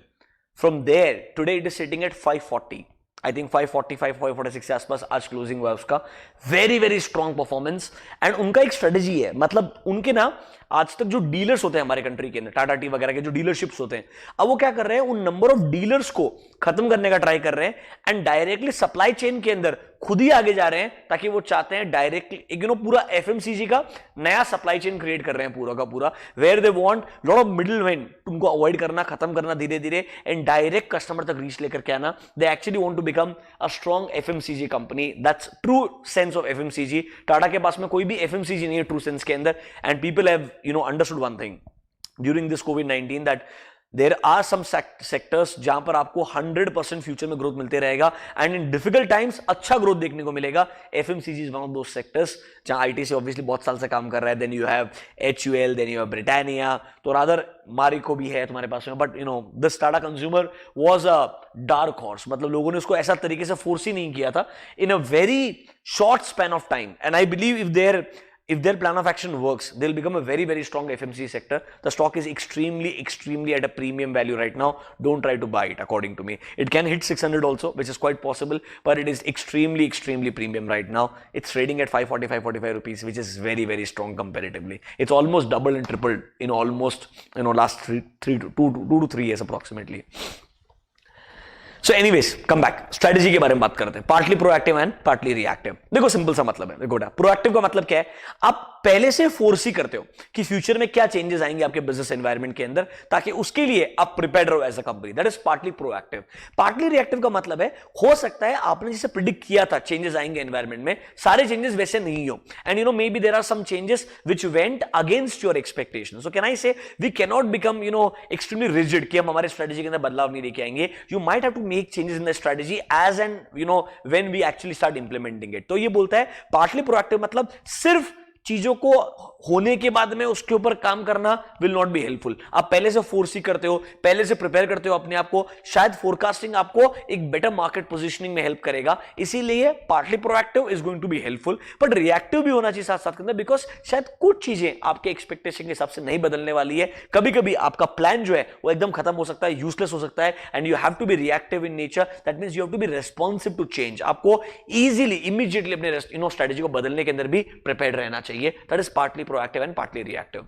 From there today it is sitting at 540. I think 545 546 के आसपास आज closing हुआ उसका. Very very strong performance. And उनका एक strategy है, मतलब उनके ना आज तक जो डीलर्स होते हैं हमारे कंट्री के अंदर, टाटा टी वगैरह के जो डीलरशिप्स होते हैं, अब वो क्या कर रहे हैं, उन नंबर ऑफ डीलर्स को खत्म करने का ट्राई कर रहे हैं एंड डायरेक्टली सप्लाई चेन के अंदर खुद ही आगे जा रहे हैं, ताकि वो चाहते हैं डायरेक्टली पूरा एफएमसीजी का नया सप्लाई चेन क्रिएट कर रहे हैं पूरा का पूरा, where they want lot of middle man, उनको अवॉइड करना, खत्म करना धीरे धीरे एंड डायरेक्ट कस्टमर तक रीच लेकर के आना. They actually want to become a strong FMCG company. That's true sense of FMCG. Tata के पास में कोई भी एफएमसीजी नहीं है ट्रू सेंस के अंदर. And people have understood one thing during this कोविड-19 that there are some sectors जहां पर आपको 100% फ्यूचर में ग्रोथ मिलते रहेगा एंड इन डिफिकल्ट टाइम्स अच्छा ग्रोथ देखने को मिलेगा. FMCG is one of those sectors जहां आईटीसी ऑब्वियसली बहुत साल से काम कर रहा है. Then you have HUL, then you have Britannia, तो रादर मारिको भी है तुम्हारे पास में. But this Tata consumer was a dark horse. मतलब लोगों ने उसको ऐसा तरीके से फोर्स ही नहीं किया था in a very short span of time. And I believe if their plan of action works, they'll become a very very strong FMCG sector. The stock is extremely at a premium value right now. Don't try to buy it according to me. It can hit 600 also, which is quite possible, but it is extremely premium right now. It's trading at 540 545 rupees, which is very very strong comparatively. It's almost doubled and tripled in almost last 2 to 3 years approximately. So anyways come back. Strategy के बारे में बात करते हैं. Partly proactive and partly reactive. देखो simple सा मतलब है. देखो प्रोएक्टिव का मतलब क्या है, आप पहले से फोर्स ही करते हो कि फ्यूचर में क्या चेंजेस आएंगे आपके बिजनेस एनवायरनमेंट के अंदर, ताकि उसके लिए आप प्रिपेयर्ड रहो as a company. That is partly proactive. Partly reactive का मतलब है, हो सकता है आपने जैसे प्रिडिक्ट किया था चेंजेस आएंगे एनवायरनमेंट में, सारे चेंजेस वैसे नहीं हो and may B there are some changes which went against your expectations. So can I say we can not become extremely rigid कि हम हमारे स्ट्रेटेजी के अंदर बदलाव नहीं लेके आएंगे. You might have to make changes in the strategy as and when we actually start implementing it. तो ये बोलता है partly proactive मतलब सिर्फ चीजों को होने के बाद में उसके ऊपर काम करना विल नॉट बी हेल्पफुल. आप पहले से फोर्स ही करते हो, पहले से प्रिपेयर करते हो अपने आप को, शायद फोरकास्टिंग आपको एक बेटर मार्केट पोजीशनिंग में हेल्प करेगा. इसीलिए partly proactive is going to be helpful, but reactive भी होना चाहिए साथ साथ के अंदर, बिकॉज शायद कुछ चीजें आपके एक्सपेक्टेशन के हिसाब से नहीं बदलने वाली है. कभी कभी आपका प्लान जो है वो एकदम खत्म हो सकता है, यूजलेस हो सकता है and you have to be reactive in nature. That means you have to be responsive to change. आपको इजीली इमीडिएटली अपने स्ट्रेटेजी को बदलने के अंदर भी प्रिपेयर्ड रहना चाहिए. That is partly proactive and partly reactive.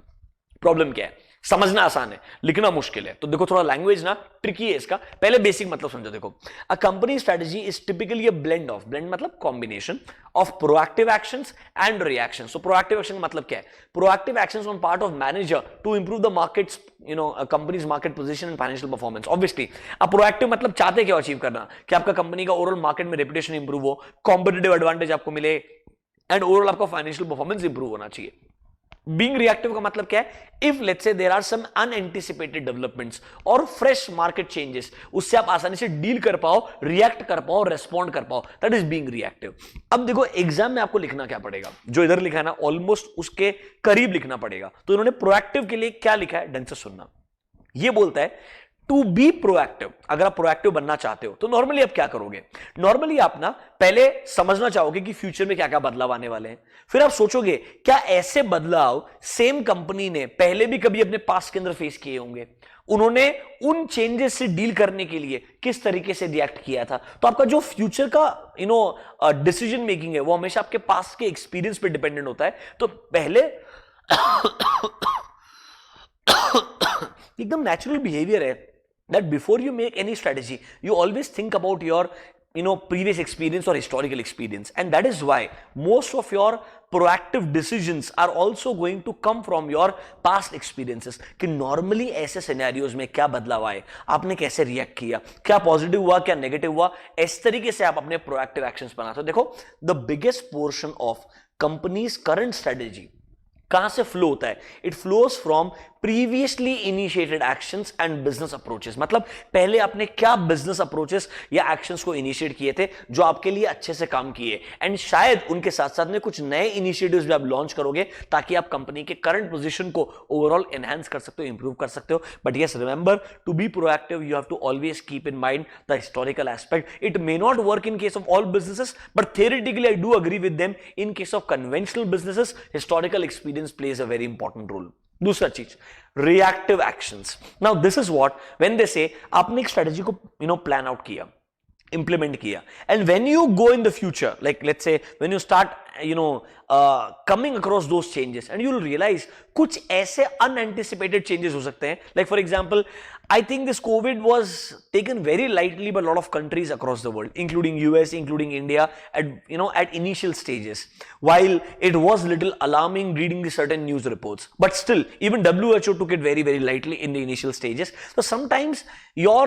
Problem क्या है, समझना आसान है, लिखना मुश्किल है। तो देखो थोड़ा लैंग्वेज ना ट्रिकी है इसका, पहले बेसिक मतलब समझो। देखो a company strategy is typically a blend मतलब combination of proactive actions and reactions. So proactive action मतलब क्या है? Proactive actions on part of manager to improve the markets, companies market position and financial performance. Obviously अब proactive मतलब चाहते क्या achieve करना, कि आपका कंपनी का ओवरऑल मार्केट में रेपुटेशन इंप्रूव हो, कॉम्पिटेटिव एडवांटेज आपको मिले, एंड ओवरऑल आपका फाइनेंशियल परफॉर्मेंस इंप्रूव होना चाहिए। बीइंग रिएक्टिव का मतलब क्या है? If let's say there are some unanticipated developments और फ्रेश मार्केट चेंजेस, उससे आप आसानी से डील कर पाओ, रिएक्ट कर पाओ, रेस्पॉन्ड कर पाओ, दैट इज बीइंग रिएक्टिव। अब देखो एग्जाम में आपको लिखना क्या पड़ेगा, जो इधर लिखा है ना ऑलमोस्ट उसके करीब लिखना पड़ेगा। तो इन्होंने प्रोएक्टिव के लिए क्या लिखा है, ढंग से सुनना। ये बोलता है टू बी प्रोएक्टिव। अगर आप प्रोएक्टिव बनना चाहते हो तो नॉर्मली आप क्या करोगे? नॉर्मली आप ना पहले समझना चाहोगे कि फ्यूचर में क्या क्या बदलाव आने वाले हैं। फिर आप सोचोगे क्या ऐसे बदलाव सेम कंपनी ने पहले भी कभी अपने पास्ट के अंदर फेस किए होंगे, उन्होंने उन चेंजेस से डील करने के लिए किस तरीके से रिएक्ट किया था। तो आपका जो फ्यूचर का डिसीजन मेकिंग है वो हमेशा आपके पास्ट के एक्सपीरियंस पे डिपेंडेंट होता है। तो पहले एकदम नेचुरल बिहेवियर है that before you make any strategy you always think about your previous experience or historical experience, and that is why most of your proactive decisions are also going to come from your past experiences कि normally ऐसे scenarios में क्या बदलाव आए, आपने कैसे react किया, क्या positive हुआ क्या negative हुआ, इस तरीके से आप अपने proactive actions बनाते हो। देखो the biggest portion of company's current strategy कहां से फ्लो होता है? It flows from previously initiated actions and business approaches. मतलब पहले आपने क्या बिजनेस अप्रोचेस या एक्शंस को इनिशिएट किए थे जो आपके लिए अच्छे से काम किए, एंड शायद उनके साथ साथ में कुछ नए इनिशिएटिव्स भी आप लॉन्च करोगे ताकि आप कंपनी के करंट पोजीशन को ओवरऑल एनहांस कर सकते हो, इंप्रूव कर सकते हो। But yes remember, to be proactive you have to always keep in mind the historical aspect. It may not work in case of all businesses but theoretically I do agree with them in case of conventional businesses historical experience plays a very important role। दूसरा चीज reactive actions. Now this is what when दे से आपने एक strategy को plan out किया, implement किया, and when you go in the future, like let's say when you start coming across those changes and you'll realize कुछ ऐसे unanticipated changes हो सकते हैं। like for example I think this COVID was taken very lightly by a lot of countries across the world, including US, including India, at initial stages, while it was little alarming reading the certain news reports, but still even WHO took it very very lightly in the initial stages. So sometimes your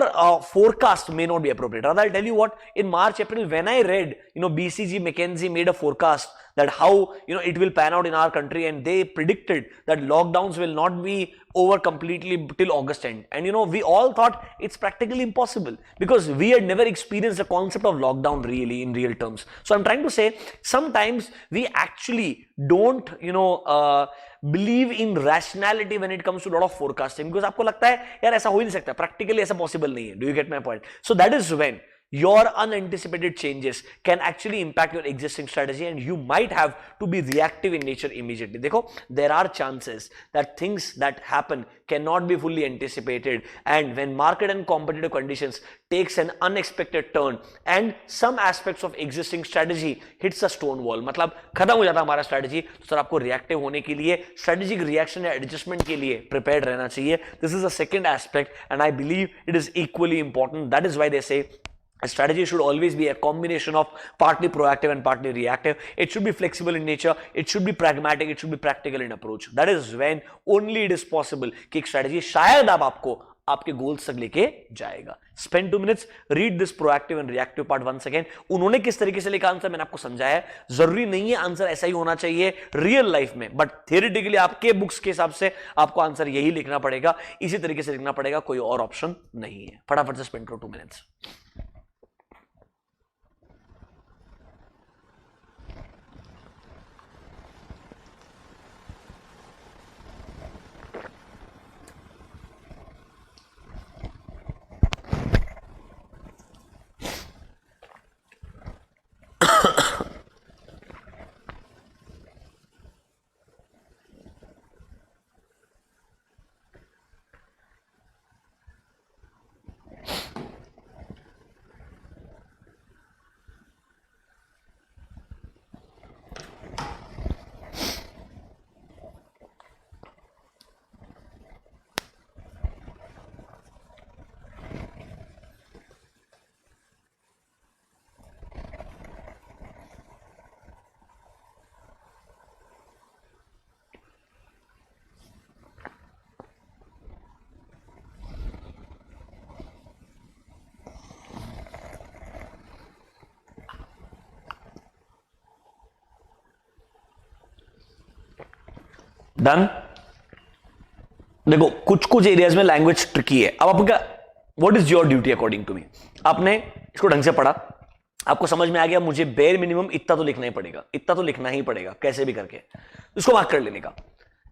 forecast may not be appropriate. Rather I'll tell you what, in March April when I read BCG McKinsey made a forecast that how it will pan out in our country, and they predicted that lockdowns will not be over completely till August end, and we all thought it's practically impossible because we had never experienced the concept of lockdown really in real terms. So I'm trying to say sometimes we actually don't believe in rationality when it comes to a lot of forecasting, because आपको लगता है यार ऐसा हो ही नहीं सकता, practically ऐसा possible नहीं है। Do you get my point? So that is when your unanticipated changes can actually impact your existing strategy and you might have to be reactive in nature immediately। देखो there are chances that things that happen cannot be fully anticipated, and when market and competitive conditions takes an unexpected turn and some aspects of existing strategy hits a stone wall, मतलब खत्म हो जाता हमारा strategy, तो sir आपको reactive होने के लिए strategic reaction या adjustment के लिए prepared रहना चाहिए। This is the second aspect and I believe it is equally important। That is why they say a strategy should always be a combination of partly proactive and partly reactive. It should be flexible in nature, it should be pragmatic, it should be practical in approach. That is when only it is possible कि एक strategy शायद आपको आपके goals तक लेके जाएगा। Spend 2 minutes, read this proactive and reactive part once again। उन्होंने किस तरीके से लिखा आंसर मैंने आपको समझाया। जरूरी नहीं है आंसर ऐसा ही होना चाहिए रियल लाइफ में, बट थियोरेटिकली आपके बुक्स के हिसाब से आपको आंसर यही लिखना पड़ेगा, इसी तरीके से लिखना पड़ेगा, कोई और ऑप्शन नहीं है। फटाफट से स्पेंड करो 2 minutes। डन। देखो कुछ कुछ एरियाज में लैंग्वेज ट्रिकी है। अब आपका what is your duty according to me? आपने इसको ढंग से पढ़ा, आपको समझ में आ गया मुझे बेयर मिनिमम इतना तो लिखना ही पड़ेगा, इतना तो लिखना ही पड़ेगा कैसे भी करके, इसको मार्क कर लेने का।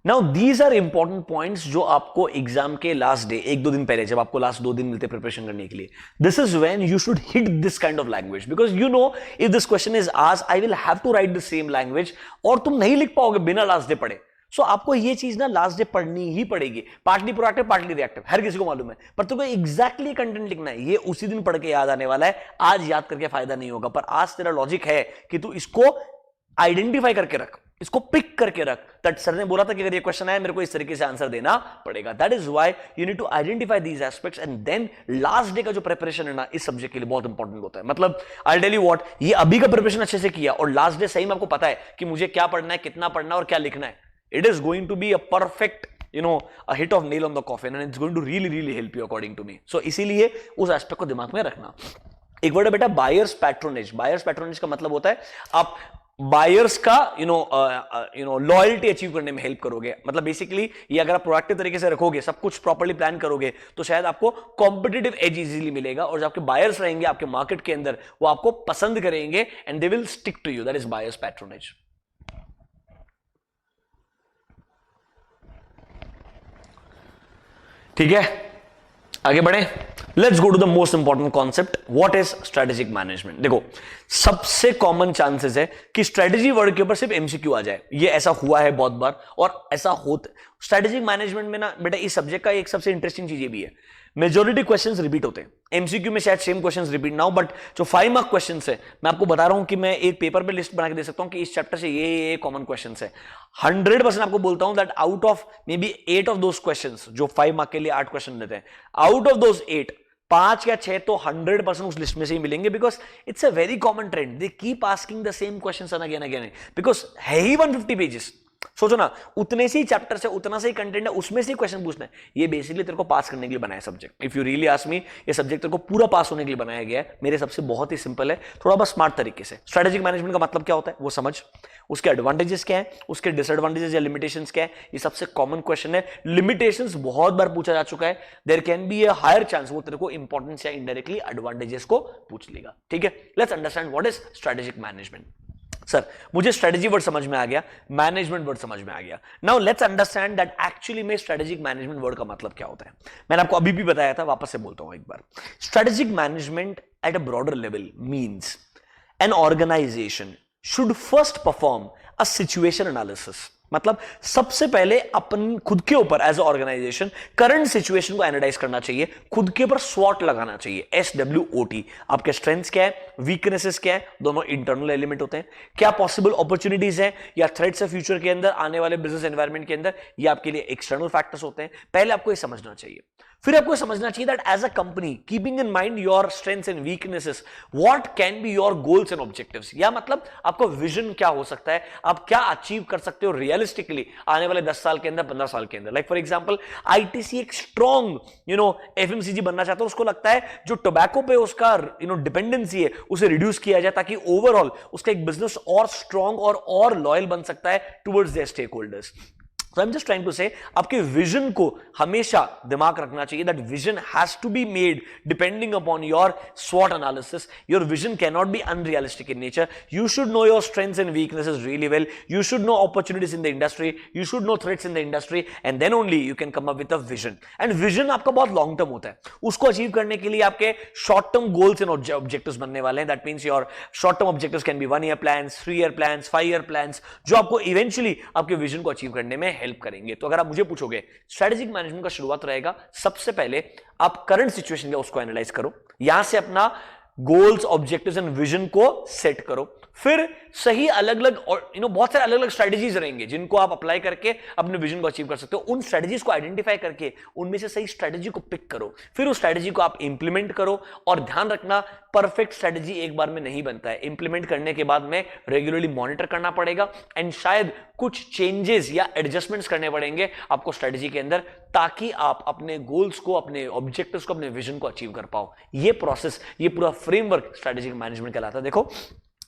Now these are important points जो आपको एग्जाम के लास्ट डे, एक दो दिन पहले, जब आपको लास्ट 2 दिन मिलते प्रिपरेशन करने के लिए, this is when you should hit this kind of language, because you know if this question is asked I will have to write the same language, और तुम नहीं लिख पाओगे बिना लास्ट डे पढ़े। सो आपको ये चीज ना लास्ट डे पढ़नी ही पड़ेगी, पार्टली प्रोएक्टिव पार्टली रिएक्टिव, हर किसी को मालूम है, पर तुमको एग्जैक्टली कंटेंट लिखना है, ये उसी दिन पढ़ के याद आने वाला है, आज याद करके फायदा नहीं होगा। पर आज तेरा लॉजिक है कि तू इसको आइडेंटिफाई करके रख, इसको पिक करके रख, दैट सर ने बोला था कि अगर ये क्वेश्चन आए मेरे को इस तरीके से आंसर देना पड़ेगा। That is why you need to identify these aspects and then last day का जो प्रिपरेशन है ना इस सब्जेक्ट के लिए बहुत इंपॉर्टेंट होता है। मतलब आई टेल यू व्हाट, ये अभी का प्रिपरेशन अच्छे से किया और लास्ट डे सही में आपको पता है कि मुझे क्या पढ़ना है, कितना पढ़ना है और क्या लिखना है, it is going to be a perfect a hit of nail on the coffin and it's going to really help you according to me. So इसीलिए उस एस्पेक्ट को दिमाग में रखना। एक वर्ड है बेटा बायर्स पैट्रोनेज। बायर्स पैट्रोनेज का मतलब होता है आप बायर्स का लॉयल्टी अचीव करने में हेल्प करोगे। मतलब बेसिकली ये अगर आप प्रोएक्टिव तरीके से रखोगे, सब कुछ प्रॉपर्ली प्लान करोगे, तो शायद आपको कॉम्पिटिटिव एज इजीली मिलेगा, और जो आपके बायर्स रहेंगे आपके मार्केट के अंदर वो आपको पसंद करेंगे and they will stick to you. That is buyers patronage. ठीक है, आगे बढ़े। Let's go to the most important concept, what is strategic management. देखो सबसे कॉमन चांसेस है कि स्ट्रेटेजी वर्ड के ऊपर सिर्फ एमसीक्यू आ जाए, ये ऐसा हुआ है बहुत बार और ऐसा होता। स्ट्रेटेजिक मैनेजमेंट में ना बेटा इस सब्जेक्ट का एक सबसे इंटरेस्टिंग चीज ये भी है, मेजोरिटी क्वेश्चंस रिपीट होते हैं। एमसीक्यू में शायद सेम क्वेश्चंस रिपीट ना हो, बट जो 5 मार्क क्वेश्चंस है मैं आपको बता रहा हूं कि मैं एक पेपर पे लिस्ट बना के दे सकता हूं कि इस चैप्टर से ये कॉमन क्वेश्चंस है। 100% आपको बोलता हूं that out of may be 8 of those questions, जो 5 मार्क के लिए 8 क्वेश्चन देते हैं, आउट ऑफ दोस 8 5 या 6 तो 100% उस लिस्ट में से ही मिलेंगे, because it's a very common trend, they keep asking the same questions again again, because है ही 150 पेजेस। सोचो ना, उतने से ही चैप्टर से उतना से ही कंटेंट है, उसमें से ही क्वेश्चन पूछना है। ये बेसिकली तेरे को पास करने के लिए बनाया subject. If you really ask me, ये सब्जेक्ट तेरे को पूरा पास होने के लिए बनाया गया है। मेरे सबसे बहुत ही सिंपल है, थोड़ा बस स्मार्ट तरीके से। स्ट्रेटेजिक मैनेजमेंट का मतलब क्या होता है वो समझ, उसके एडवांटेजेस क्या है, उसके डिसएडवांटेजेस या लिमिटेशंस क्या है, ये सबसे कॉमन क्वेश्चन है। लिमिटेशंस बहुत बार पूछा जा चुका है, there can be a higher chance वो तेरे को इंपॉर्टेंस या इनडायरेक्टली एडवांटेजेस को पूछ लेगा। ठीक है, let's understand what is strategic management. Sir मुझे स्ट्रेटेजी वर्ड समझ में आ गया, मैनेजमेंट वर्ड समझ में आ गया। Now let's understand that actually में स्ट्रेटेजिक मैनेजमेंट वर्ड का मतलब क्या होता है। मैंने आपको अभी भी बताया था, वापस से बोलता हूं एक बार। Strategic management at a broader level means an organization should first perform a situation analysis. मतलब सबसे पहले अपन खुद के ऊपर as a organization current situation को एनालाइज करना चाहिए, खुद के ऊपर स्वॉट लगाना चाहिए, SWOT। आपके स्ट्रेंथ्स क्या है, वीकनेसेस क्या है, दोनों इंटरनल एलिमेंट होते हैं। क्या पॉसिबल अपॉर्चुनिटीज हैं या थ्रेट्स है फ्यूचर के अंदर, आने वाले बिजनेस एनवायरनमेंट के अंदर, ये आपके लिए एक्सटर्नल फैक्टर्स होते हैं। पहले आपको ये समझना चाहिए। फिर आपको समझना चाहिए that as a company keeping in mind your strengths and weaknesses, what can be your goals and objectives. या मतलब आपका विजन क्या हो सकता है, आप क्या अचीव कर सकते हो रियलिस्टिकली आने वाले 10 साल के अंदर, 15 साल के अंदर। लाइक फॉर एग्जांपल आईटीसी एक स्ट्रॉन्ग FMCG बनना चाहता है, उसको लगता है जो टोबैको पे उसका डिपेंडेंसी है उसे रिड्यूस किया जाए, ताकि ओवरऑल उसका एक बिजनेस और स्ट्रॉन्ग और लॉयल बन सकता है towards their stakeholders. So I'm just trying to say, आपके विजन को हमेशा दिमाग रखना चाहिए, that vision has to be made depending upon your SWOT analysis. Your vision cannot be unrealistic in nature. You should know your strengths and weaknesses really well. You should know opportunities in the industry. You should know threats in the industry, and then only you can come up with a vision. And vision आपका बहुत long term होता है, उसको achieve करने के लिए आपके short term goals and objectives बनने वाले हैं. That means your short term objectives can be 1 year plans, 3 year plans, 5 year plans, जो आपको eventually आपके विजन को अचीव करने में हेल्प करेंगे। तो अगर आप मुझे पूछोगे स्ट्रेटेजिक मैनेजमेंट का शुरुआत रहेगा, सबसे पहले आप करंट सिचुएशन का उसको एनालाइज करो, यहां से अपना गोल्स, ऑब्जेक्टिव्स एंड विजन को सेट करो। फिर सही अलग अलग और बहुत सारे अलग अलग स्ट्रेटजीज रहेंगे जिनको आप अप्लाई करके अपने विजन को अचीव कर सकते हो। उन स्ट्रेटजीज को आइडेंटिफाई करके उनमें से सही स्ट्रेटजी को पिक करो, फिर उस स्ट्रेटजी को आप इंप्लीमेंट करो। और ध्यान रखना, परफेक्ट स्ट्रेटजी एक बार में नहीं बनता है, इंप्लीमेंट करने के बाद में रेगुलरली मॉनिटर करना पड़ेगा एंड शायद कुछ चेंजेस या एडजस्टमेंट्स करने पड़ेंगे आपको स्ट्रेटजी के अंदर, ताकि आप अपने गोल्स को, अपने ऑब्जेक्टिव्स को, अपने विजन को अचीव कर पाओ। ये प्रोसेस, ये पूरा फ्रेमवर्क स्ट्रेटेजिक मैनेजमेंट कहलाता है। देखो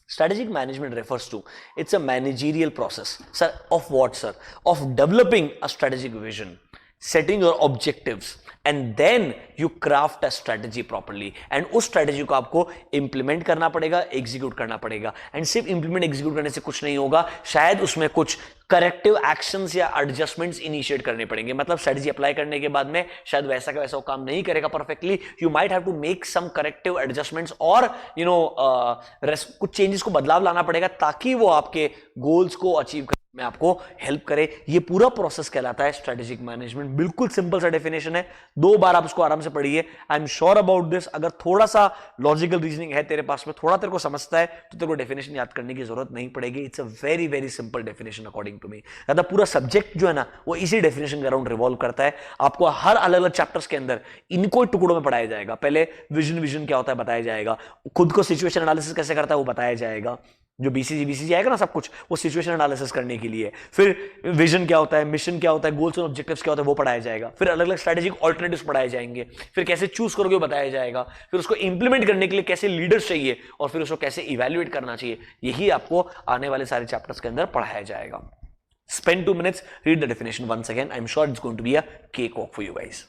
Strategic management refers to, it's a managerial process, sir, of what, sir? Of developing a strategic vision, setting your objectives, and then you craft a strategy properly. And उस strategy को आपको implement करना पड़ेगा, execute करना पड़ेगा. And सिर्फ implement execute करने से कुछ नहीं होगा, शायद उसमें कुछ corrective actions या adjustments initiate करने पड़ेंगे. मतलब strategy apply करने के बाद में शायद वैसा का वैसा वो काम नहीं करेगा perfectly. You might have to make some corrective adjustments और कुछ changes को बदलाव लाना पड़ेगा ताकि वो आपके goals को achieve में आपको हेल्प करे. ये पूरा प्रोसेस कहलाता है स्ट्रेटेजिक मैनेजमेंट. बिल्कुल सिंपल सा डेफिनेशन है, 2 बार आप इसको आराम से पढ़िए. आई एम श्योर अबाउट दिस. अगर थोड़ा सा लॉजिकल रीजनिंग है तेरे पास में, थोड़ा तेरे को समझता है, तो तेरे को डेफिनेशन याद करने की जरूरत नहीं पड़ेगी. It's a very very simple definition according to me. ज्यादा पूरा सब्जेक्ट जो है ना वो इसी डेफिनेशन के अराउंड रिवॉल्व करता है. आपको हर अलग अलग चैप्टर्स के अंदर इनको टुकड़ों में पढ़ाया जाएगा. पहले विजन क्या होता है बताया जाएगा, खुद को सिचुएशन एनालिसिस कैसे करता है वो बताया जाएगा. जो बीसीजी आएगा ना सब कुछ, वो सिचुएशन एनालिसिस करने के लिए. फिर विजन क्या होता है, मिशन क्या होता है, गोल्स और ऑब्जेक्टिव्स क्या होता है वो पढ़ाया जाएगा. फिर अलग अलग स्ट्रेटेजिक ऑल्टरनेटिव्स पढ़ाए जाएंगे. फिर कैसे चूज करोगे वो बताया जाएगा. फिर उसको इंप्लीमेंट करने के लिए कैसे लीडर्स चाहिए और फिर उसको कैसे इवैल्यूएट करना चाहिए. यही आपको आने वाले सारे चैप्टर्स के अंदर पढ़ाया जाएगा. Spend 2 minutes, read the definition once again. I'm sure it's going to be a cakewalk for you guys.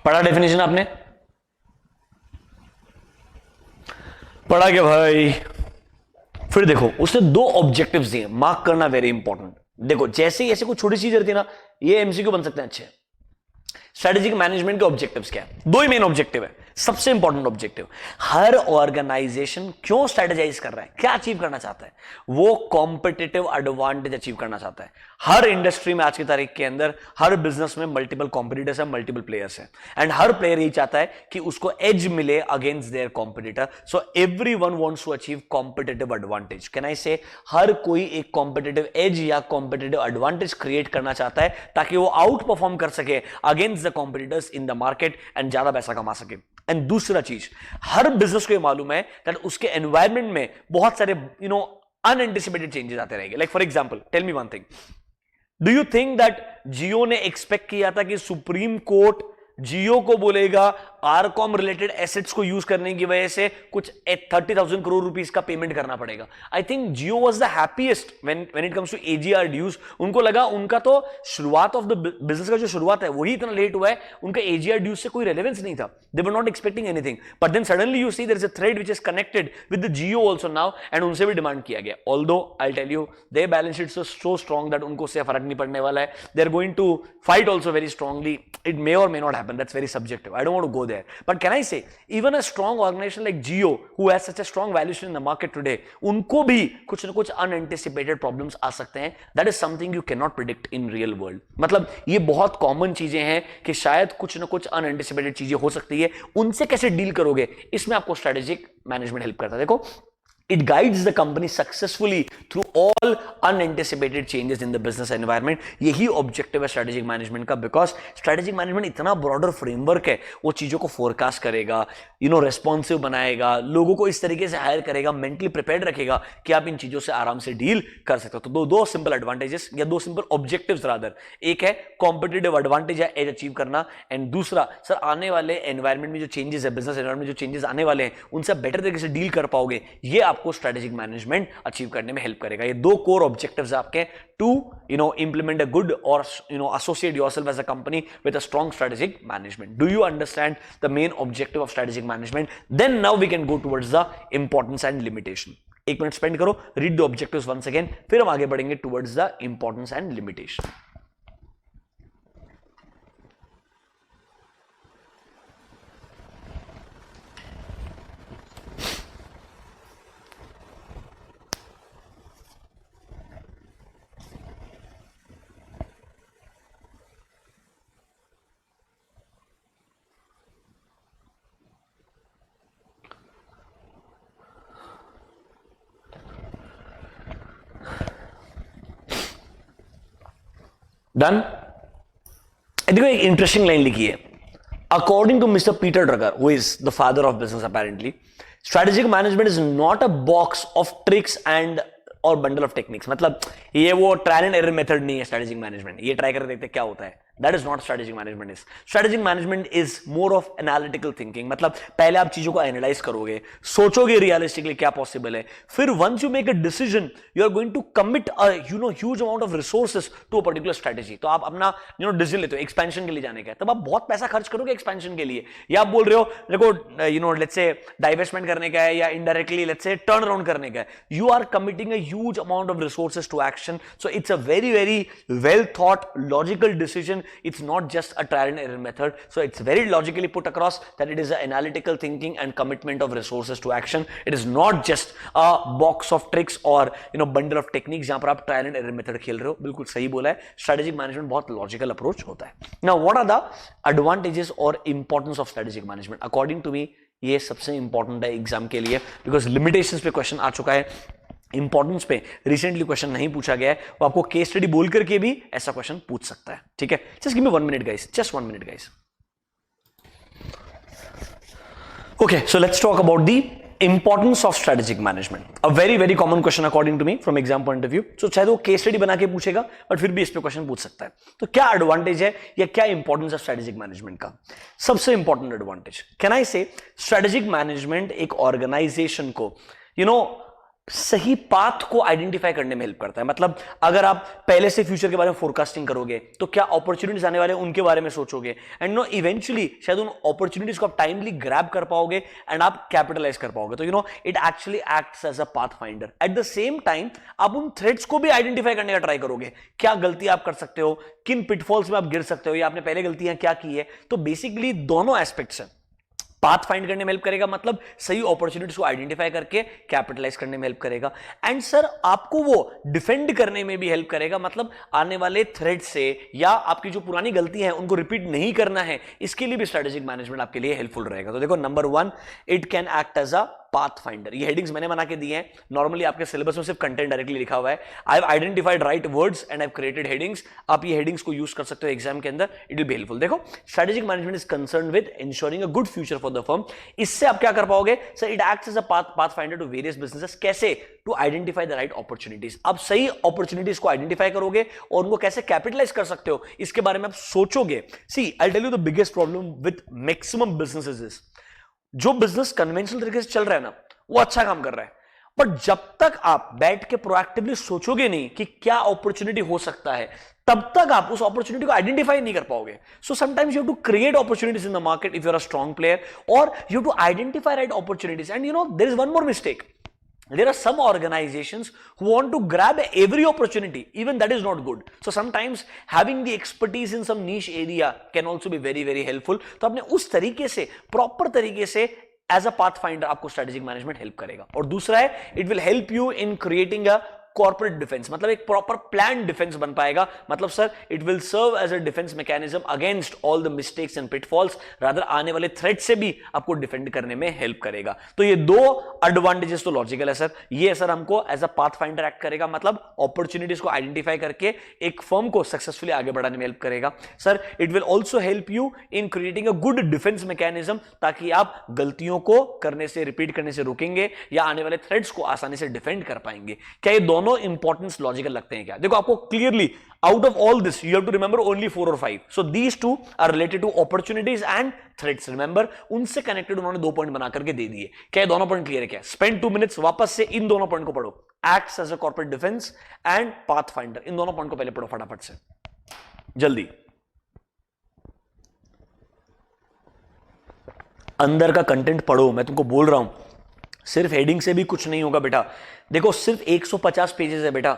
पढ़ा डेफिनेशन आपने? पढ़ा क्या भाई? फिर देखो उसने 2 ऑब्जेक्टिव्स दिए, मार्क करना वेरी इंपॉर्टेंट. देखो जैसे ही ऐसे कोई छोटी चीज रहती है ना, ये एमसीक्यू बन सकते हैं अच्छे. स्ट्रेटेजिक मैनेजमेंट के ऑब्जेक्टिव्स क्या है? 2 ही मेन ऑब्जेक्टिव है, सबसे इंपॉर्टेंट ऑब्जेक्टिव. हर ऑर्गेनाइजेशन क्यों स्ट्रेटेजाइज कर रहा है, क्या अचीव करना चाहता है? वो कॉम्पिटिटिव एडवांटेज अचीव करना चाहता है. हर इंडस्ट्री में आज की तारीख के अंदर, हर बिजनेस में मल्टीपल कॉम्पिटिटर्स है, मल्टीपल प्लेयर्स है. एंड हर प्लेयर यही चाहता है कि उसको एज मिले against their competitor. So everyone wants to achieve competitive advantage. Can I say हर कोई एक कॉम्पिटिटिव एज या कॉम्पिटिटिव एडवांटेज क्रिएट करना चाहता है ताकि वो आउट परफॉर्म कर सके against the competitors in the market and ज्यादा पैसा कमा सके. एंड दूसरा चीज, हर बिजनेस को ये मालूम है दैट उसके एनवायरमेंट में बहुत सारे अनएंटिसिपेटेड चेंजेस आते रहेंगे. Like for example, tell me one thing, do you think that Jio ने एक्सपेक्ट किया था कि सुप्रीम कोर्ट जियो को बोलेगा आरकॉम रिलेटेड एसेट्स को यूज करने की वजह से कुछ 30,000 करोड़ रुपीस का पेमेंट करना पड़ेगा? I think Jio was the happiest when it comes to AGR dues. उनको लगा उनका तो शुरुआत ऑफ द बिजनेस का जो शुरुआत है वही इतना लेट हुआ है, उनका एजीआर ड्यूज से कोई रेलेवेंस नहीं था. They were not expecting anything, but then suddenly you see there is a thread which is connected with the Jio also now, and उनसे भी डिमांड किया गया. Although I tell you their balance sheet is so strong that उनको उससे फर्क नहीं पड़ने वाला है. They are going to fight also very strongly. It may और may not happen, that's very subjective. I don't want to go there. But can I say, even a strong organization like Jio, who has such a strong valuation in the market today, उनको भी कुछ ना कुछ unanticipated problems आ सकते हैं. That is something you cannot predict in real world. मतलब ये बहुत common चीजें हैं कि शायद कुछ ना कुछ unanticipated चीजें हो सकती है. उनसे कैसे डील करोगे, इसमें आपको strategic management हेल्प करता है. देखो, it guides the company successfully through all unanticipated changes in the business environment. यही ऑब्जेक्टिव है स्ट्रेटेजिक मैनेजमेंट का, बिकॉज स्ट्रेटेजिक मैनेजमेंट इतना ब्रॉडर फ्रेमवर्क है, वो चीजों को फोरकास्ट करेगा, रेस्पॉन्सिव बनाएगा, लोगों को इस तरीके से हायर करेगा, मेंटली प्रिपेयर्ड रखेगा कि आप इन चीजों से आराम से डील कर सकते हो. तो दो सिंपल एडवांटेजेस या 2 सिंपल ऑब्जेक्टिव्स रादर. एक है कॉम्पिटिटिव एडवांटेज या एज अचीव करना, एंड दूसरा सर आने वाले एनवायरमेंट में जो चेंजेस है, बिजनेस एनवायरमेंट में जो चेंजेस आने वाले हैं उनसे बेटर तरीके से डील कर पाओगे. ये आपको स्ट्रेटेजिक मैनेजमेंट अचीव करने में हेल्प करेगा. ये 2 कोर ऑब्जेक्टिव्स आपके to implement a good or associate yourself as a company with a strong strategic management. Do you understand the main objective of strategic management? Then now we can go towards the importance and limitation. 1 minute spend करो, read the objectives once again, फिर हम आगे बढ़ेंगे towards the importance and limitation. Done. देखो एक interesting line लिखी है, according to Mister Peter Drucker who is the father of business apparently, strategic management is not a box of tricks and और bundle of techniques. मतलब ये वो trial and error method नहीं है स्ट्रेटेजिक मैनेजमेंट, ये try करके देखते क्या होता है। That is not strategic management. Is strategic management is more of analytical thinking. मतलब पहले आप चीजों को एनालाइज करोगे, सोचोगे रियलिस्टिकली क्या पॉसिबल है, फिर once you make a decision you are going to commit huge amount of resources to a particular strategy. तो आप अपना डिसीजन लेते हो एक्सपेंशन के लिए जाने का, तब आप बहुत पैसा खर्च करोगे एक्सपेंशन के लिए, या आप बोल रहे हो देखो लेट्स से डाइवेस्टमेंट करने का है या indirectly let's say turn around करने का है, you are committing a huge amount of resources to action. So it's a very well thought logical decision. It's not just a trial and error method. So it's very logically put across that it is an analytical thinking and commitment of resources to action. It is not just a box of tricks or bundle of techniques जहां पर आप trial and error method खेल रहे हो। बिल्कुल सही बोला है, strategic management बहुत logical approach होता है। Now what are the advantages or importance of strategic management? According to me ये सबसे इंपॉर्टेंट है एग्जाम के लिए, बिकॉज लिमिटेशंस पे क्वेश्चन आ चुका है, इंपॉर्टेंस पे रिसेंटली क्वेश्चन नहीं पूछा गया है, वो आपको केस स्टडी बोल करके भी ऐसा क्वेश्चन पूछ सकता है। ठीक है, just give me 1 minute guys, just 1 minute guys. Okay, so let's talk about the importance of strategic management. A very common question according to me from exam point of view. So चाहे वो case study बना के पूछेगा but फिर भी इस पे question पूछ सकता है। तो क्या एडवांटेज है या क्या इंपॉर्टेंस है स्ट्रेटेजिक मैनेजमेंट का? सबसे इंपॉर्टेंट एडवांटेज कैन आई से, स्ट्रेटेजिक मैनेजमेंट एक ऑर्गेनाइजेशन को सही पाथ को आइडेंटिफाई करने में हेल्प करता है। मतलब अगर आप पहले से फ्यूचर के बारे में फोरकास्टिंग करोगे तो क्या अपॉर्चुनिटीज आने वाले हैं उनके बारे में सोचोगे, एंड इवेंचुअली शायद उन अपॉर्चुनिटीज को आप टाइमली ग्रैब कर पाओगे एंड आप कैपिटलाइज कर पाओगे। तो it actually acts as a path finder. At the same time आप उन थ्रेड्स को भी आइडेंटिफाई करने का ट्राई करोगे, क्या गलती आप कर सकते हो, किन पिटफॉल्स में आप गिर सकते हो, या आपने पहले गलतियां क्या की है। तो बेसिकली दोनों एस्पेक्ट्स हैं, पाथ फाइंड करने में हेल्प करेगा, मतलब सही अपॉर्चुनिटीज को आइडेंटिफाई करके कैपिटलाइज करने में हेल्प करेगा, एंड सर आपको वो डिफेंड करने में भी हेल्प करेगा। मतलब आने वाले थ्रेड से या आपकी जो पुरानी गलती है उनको रिपीट नहीं करना है, इसके लिए भी स्ट्रेटेजिक मैनेजमेंट आपके लिए हेल्पफुल रहेगा। तो देखो, number 1, it can act as a path finder. ये हेडिंग्स मैंने बना के दिए हैं, नॉर्मली आपके सिलेबस में सिर्फ कंटेंट डायरेक्टली लिखा हुआ है। I have identified right words and I have created headings. आप ये हेडिंग्स को यूज कर सकते हो एग्जाम के अंदर, इट विल बी हेल्पफुल। देखो, strategic management is concern with insuring a good future for the firm. इससे आप क्या कर पाओगे sir, it acts as a path finder to various businesses. कैसे? To identify the right opportunities. आप सही opportunities को आइडेंटिफाई करोगे और उनको कैसे कैपिटलाइज कर सकते हो इसके बारे में आप सोचोगे। See, I tell you the biggest problem with maximum businesses is, जो बिजनेस कन्वेंशनल तरीके से चल रहा है ना, वो अच्छा काम कर रहा है, बट जब तक आप बैठ के प्रोएक्टिवली सोचोगे नहीं कि क्या अपॉर्चुनिटी हो सकता है, तब तक आप उस अपॉर्चुनिटी को आइडेंटिफाई नहीं कर पाओगे। So sometimes you have to create opportunities in the market if you are a strong player, और you have to identify right opportunities. And there is one more mistake. There are some organizations who want to grab every opportunity. Even that is not good. So sometimes having the expertise in some niche area can also be very helpful. तो आपने उस तरीके से, proper तरीके से as a path finder आपको strategic management help करेगा। और दूसरा है, it will help you in creating a corporate defense. मतलब एक प्रॉपर प्लान डिफेंस बन पाएगा। मतलब sir, it will serve as a defense mechanism against all the mistakes and pitfalls, rather आने वाले थ्रेट से भी आपको डिफेंड करने में हेल्प करेगा। तो ये दो एडवांटेजेस तो लॉजिकल है सर। ये सर हमको as a path finder act करेगा, मतलब अपॉर्चुनिटीज को आइडेंटिफाई करके एक फर्म को सक्सेसफुली आगे बढ़ाने में हेल्प करेगा। Sir, it will also help you in creating a good defence mechanism, ताकि आप गलतियों को करने से, रिपीट करने से रोकेंगे या आने वाले थ्रेट्स को आसानी से डिफेंड कर पाएंगे। क्या ये दोनों इंपॉर्टेंस लॉजिकल लगते हैं क्या? देखो, आपको clearly out of all this you have to remember only 4 और 5. So these two are related to opportunities and threats. Remember, उनसे कनेक्टेड उन्होंने 2 पॉइंट बना करके दे दिए। क्या ये दोनों पॉइंट क्लियर है क्या? स्पेंड 2 मिनट्स, वापस से इन दोनों पॉइंट को पढ़ो। Acts as a corporate defence and path finder, इन दोनों पॉइंट को पहले पढ़ो फटाफट से, जल्दी। अंदर का कंटेंट पढ़ो, मैं तुमको बोल रहा हूं। सिर्फ हेडिंग से भी कुछ नहीं होगा बेटा। देखो, सिर्फ 150 पेजेस है बेटा।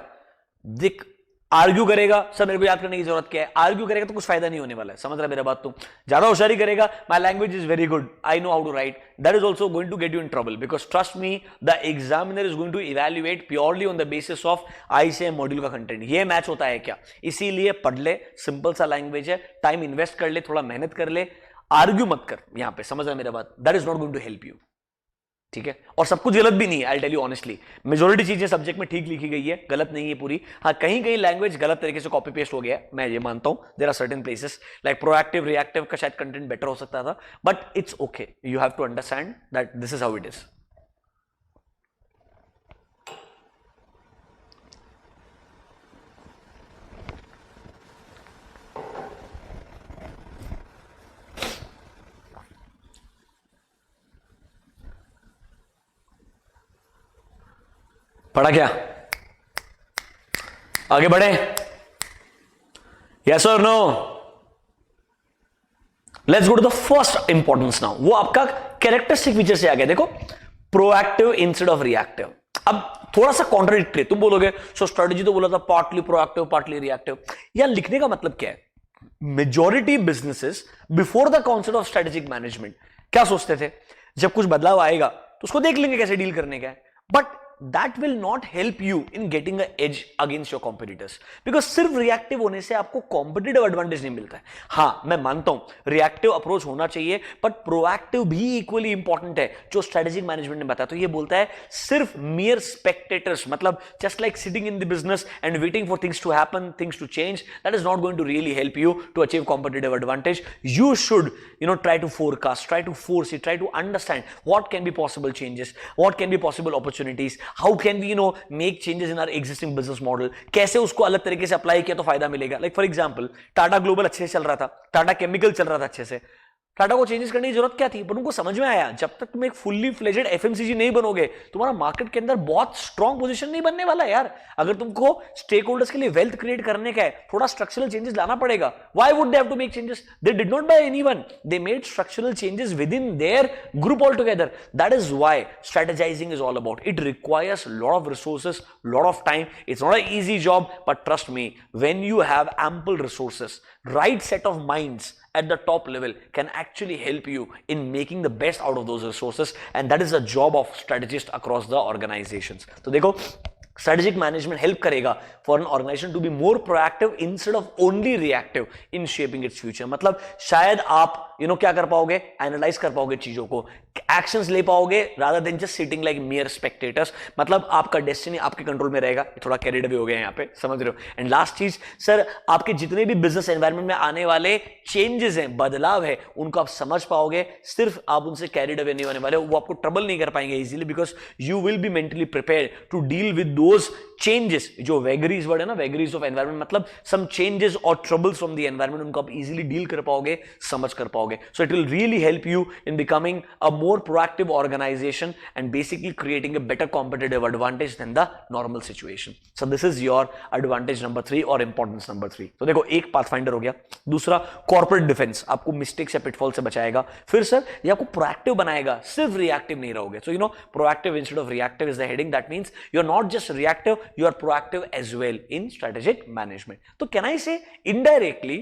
देख, आर्ग्यू करेगा सर, मेरे को याद करने की जरूरत क्या है? आर्ग्यू करेगा तो कुछ फायदा नहीं होने वाला है, समझ रहा है मेरा बात? तो ज्यादा होशियारी करेगा, my language is very good, I know how to write, that is also going to get you in trouble, because trust me, the examiner is going to evaluate purely on the basis of ICM module का content. ये match होता है क्या? इसीलिए पढ़ ले, simple सा language है, टाइम इन्वेस्ट कर ले, थोड़ा मेहनत कर ले, आर्ग्यू मत कर यहां पे, समझ रहा है मेरा बात? That is not going to help you. ठीक है, और सब कुछ गलत भी नहीं है, I tell you honestly, majority चीजें सब्जेक्ट में ठीक लिखी गई है, गलत नहीं है पूरी। हाँ, कहीं कहीं लैंग्वेज गलत तरीके से कॉपी पेस्ट हो गया है, मैं ये मानता हूं। There are certain places like proactive reactive का शायद कंटेंट बेटर हो सकता था, but it's okay, you have to understand that this is how it is. पढ़ा क्या? आगे बढ़े? यस और no? Let's go to the first importance now. वो आपका कैरेक्टरिस्टिक फीचर से आ गया, देखो, प्रोएक्टिव इंस्टेड ऑफ रिएक्टिव। अब थोड़ा सा कॉन्ट्राडिक्टरी, तुम बोलोगे सो स्ट्रेटेजी तो बोला था पार्टली प्रोएक्टिव पार्टली रिएक्टिव। यह लिखने का मतलब क्या है? Majority businesses before the concept of strategic management क्या सोचते थे, जब कुछ बदलाव आएगा तो उसको देख लेंगे कैसे डील करने का है, but that will not help you in getting an edge against your competitors, because सिर्फ रिएक्टिव होने से आपको कॉम्पिटिटिव एडवांटेज नहीं मिलता है। हां, मैं मानता हूं रिएक्टिव अप्रोच होना चाहिए, बट प्रोएक्टिव भी इक्वली इंपॉर्टेंट है, जो स्ट्रेटेजिक मैनेजमेंट ने बताया। तो ये बोलता है सिर्फ मियर स्पेक्टेटर्स, मतलब just like sitting in the business and waiting for things to happen, things to change, that is not going to really help you to achieve competitive advantage. You should try to forecast, try to foresee, try to understand what can be possible changes, what can be possible opportunities, how can we make changes in our existing business model, कैसे उसको अलग तरीके से apply किया तो फायदा मिलेगा। Like for example, Tata global अच्छे से चल रहा था, टाटा केमिकल चल रहा था अच्छे से, टाटा को चेंजेस करने की जरूरत क्या थी, पर उनको समझ में आया जब तक तुम एक फुल्ली फ्लेजेड एफएमसीजी नहीं बनोगे, तुम्हारा मार्केट के अंदर बहुत स्ट्रॉन्ग पोजीशन नहीं बनने वाला यार। अगर तुमको स्टेक होल्डर्स के लिए वेल्थ क्रिएट करने का है, थोड़ा स्ट्रक्चरल चेंजेस लाना पड़ेगा। Why would they have to make changes? They did not buy anyone, they made structural changes within their group all together. That is why strategizing is all about. It requires lot of resources, lot of time. It's not a easy job, but trust me, when you have ample resources, right set of minds at the top level can actually help you in making the best out of those resources, and that is the job of strategists across the organizations. तो देखो, strategic management help करेगा for an organization to be more proactive instead of only reactive in shaping its future. मतलब शायद आप क्या कर पाओगे, analyse कर पाओगे चीजों को, एक्शंस ले पाओगे rather than just sitting like mere spectators. मतलब आपका डेस्टिनी आपके कंट्रोल में रहेगा। थोड़ा कैरिड अवे हो गया यहाँ पे, समझ रहे हो? एंड लास्ट चीज सर, आपके जितने भी बिजनेस एनवायरनमेंट में आने वाले चेंजेस हैं, बदलाव है, उनको आप समझ पाओगे। सिर्फ आप उनसे कैरिड अवे नहीं होने वाले, वो आपको ट्रबल नहीं कर पाएंगे easily, because you will be mentally prepare to deal with those changes. जो वेगरीज वर्ड है ना, वेगरीज ऑफ एनवायरनमेंट, मतलब सम चेंजेस और ट्रबल्स फ्रॉम द एनवायरनमेंट, उनको आप इजीली डील कर पाओगे, समझ कर पाओगे। So it will really help you in becoming a more proactive organization and basically creating a better competitive advantage than the normal situation. So this is your advantage number 3 or importance number 3. तो देखो, एक pathfinder हो गया, दूसरा corporate defense, आपको mistakes या pitfall से बचाएगा। फिर सर, ये आपको proactive बनाएगा, सिर्फ reactive नहीं रहोगे। So proactive instead of reactive is the heading. That means you're not just reactive, you are proactive as well in strategic management. तो can I say indirectly,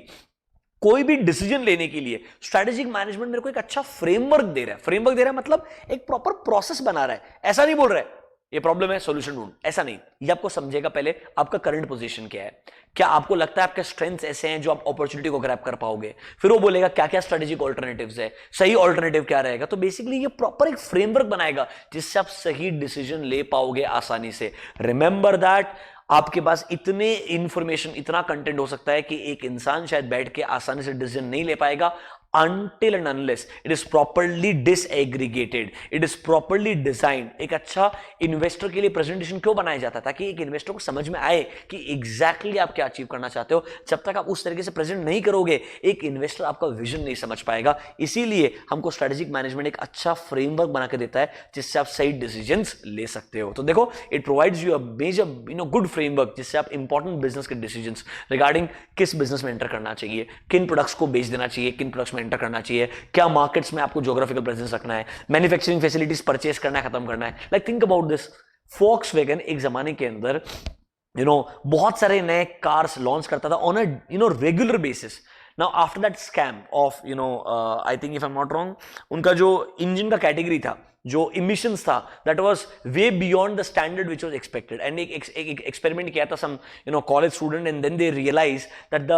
कोई भी डिसीजन लेने के लिए स्ट्रेटेजिक मैनेजमेंट मेरे को एक अच्छा फ्रेमवर्क दे रहा है। फ्रेमवर्क दे रहा है मतलब एक प्रॉपर प्रोसेस बना रहा है। ऐसा नहीं बोल रहा है ये प्रॉब्लम है, सॉल्यूशन ढूंढ, ऐसा नहीं। ये आपको समझेगा पहले आपका करंट पोजीशन क्या है, क्या आपको लगता है आपके स्ट्रेंथ्स ऐसे हैं जो आप अपॉर्चुनिटी को ग्रैब कर पाओगे। फिर वो बोलेगा क्या क्या स्ट्रेटेजिक ऑल्टरनेटिव्स है, सही ऑल्टरनेटिव क्या रहेगा। तो बेसिकली ये प्रॉपर एक फ्रेमवर्क बनाएगा जिससे आप सही डिसीजन ले पाओगे आसानी से। रिमेंबर दैट आपके पास इतने इंफॉर्मेशन, इतना कंटेंट हो सकता है कि एक इंसान शायद बैठ के आसानी से डिसीजन नहीं ले पाएगा until and unless it is properly disaggregated, it is properly designed। एक अच्छा इन्वेस्टर के लिए प्रेजेंटेशन क्यों बनाया जाता है? ताकि एक इन्वेस्टर को समझ में आए कि एग्जैक्टली आप क्या अचीव करना चाहते हो। जब तक आप उस तरीके से प्रेजेंट नहीं करोगे, एक इन्वेस्टर आपका विजन नहीं समझ पाएगा। इसीलिए हमको स्ट्रेटेजिक मैनेजमेंट एक अच्छा फ्रेमवर्क बना के देता है जिससे आप सही डिसीजंस ले सकते हो। तो देखो, it provides you a major good framework जिससे आप इंपॉर्टेंट बिजनेस के डिसीजंस रिगार्डिंग किस बिजनेस में एंटर करना चाहिए, किन प्रोडक्ट्स को बेच देना चाहिए, किन प्रोडक्ट्स में एंटर करना चाहिए, क्या मार्केट्स में आपको ज्योग्राफिकल प्रेजेंस रखना है, मैन्युफैक्चरिंग फैसिलिटीज परचेस करना है, खत्म करना है। Like think about this, Volkswagen एक जमाने के अंदर बहुत सारे नए कार्स लॉन्च करता था on a regular basis. Now after that scam of I think if I'm not wrong, उनका जो इंजन का कैटेगरी था, जो इमिशंस था, that was way beyond the standard which was expected. And एक एक्सपेरिमेंट किया था some college student, and then they realize that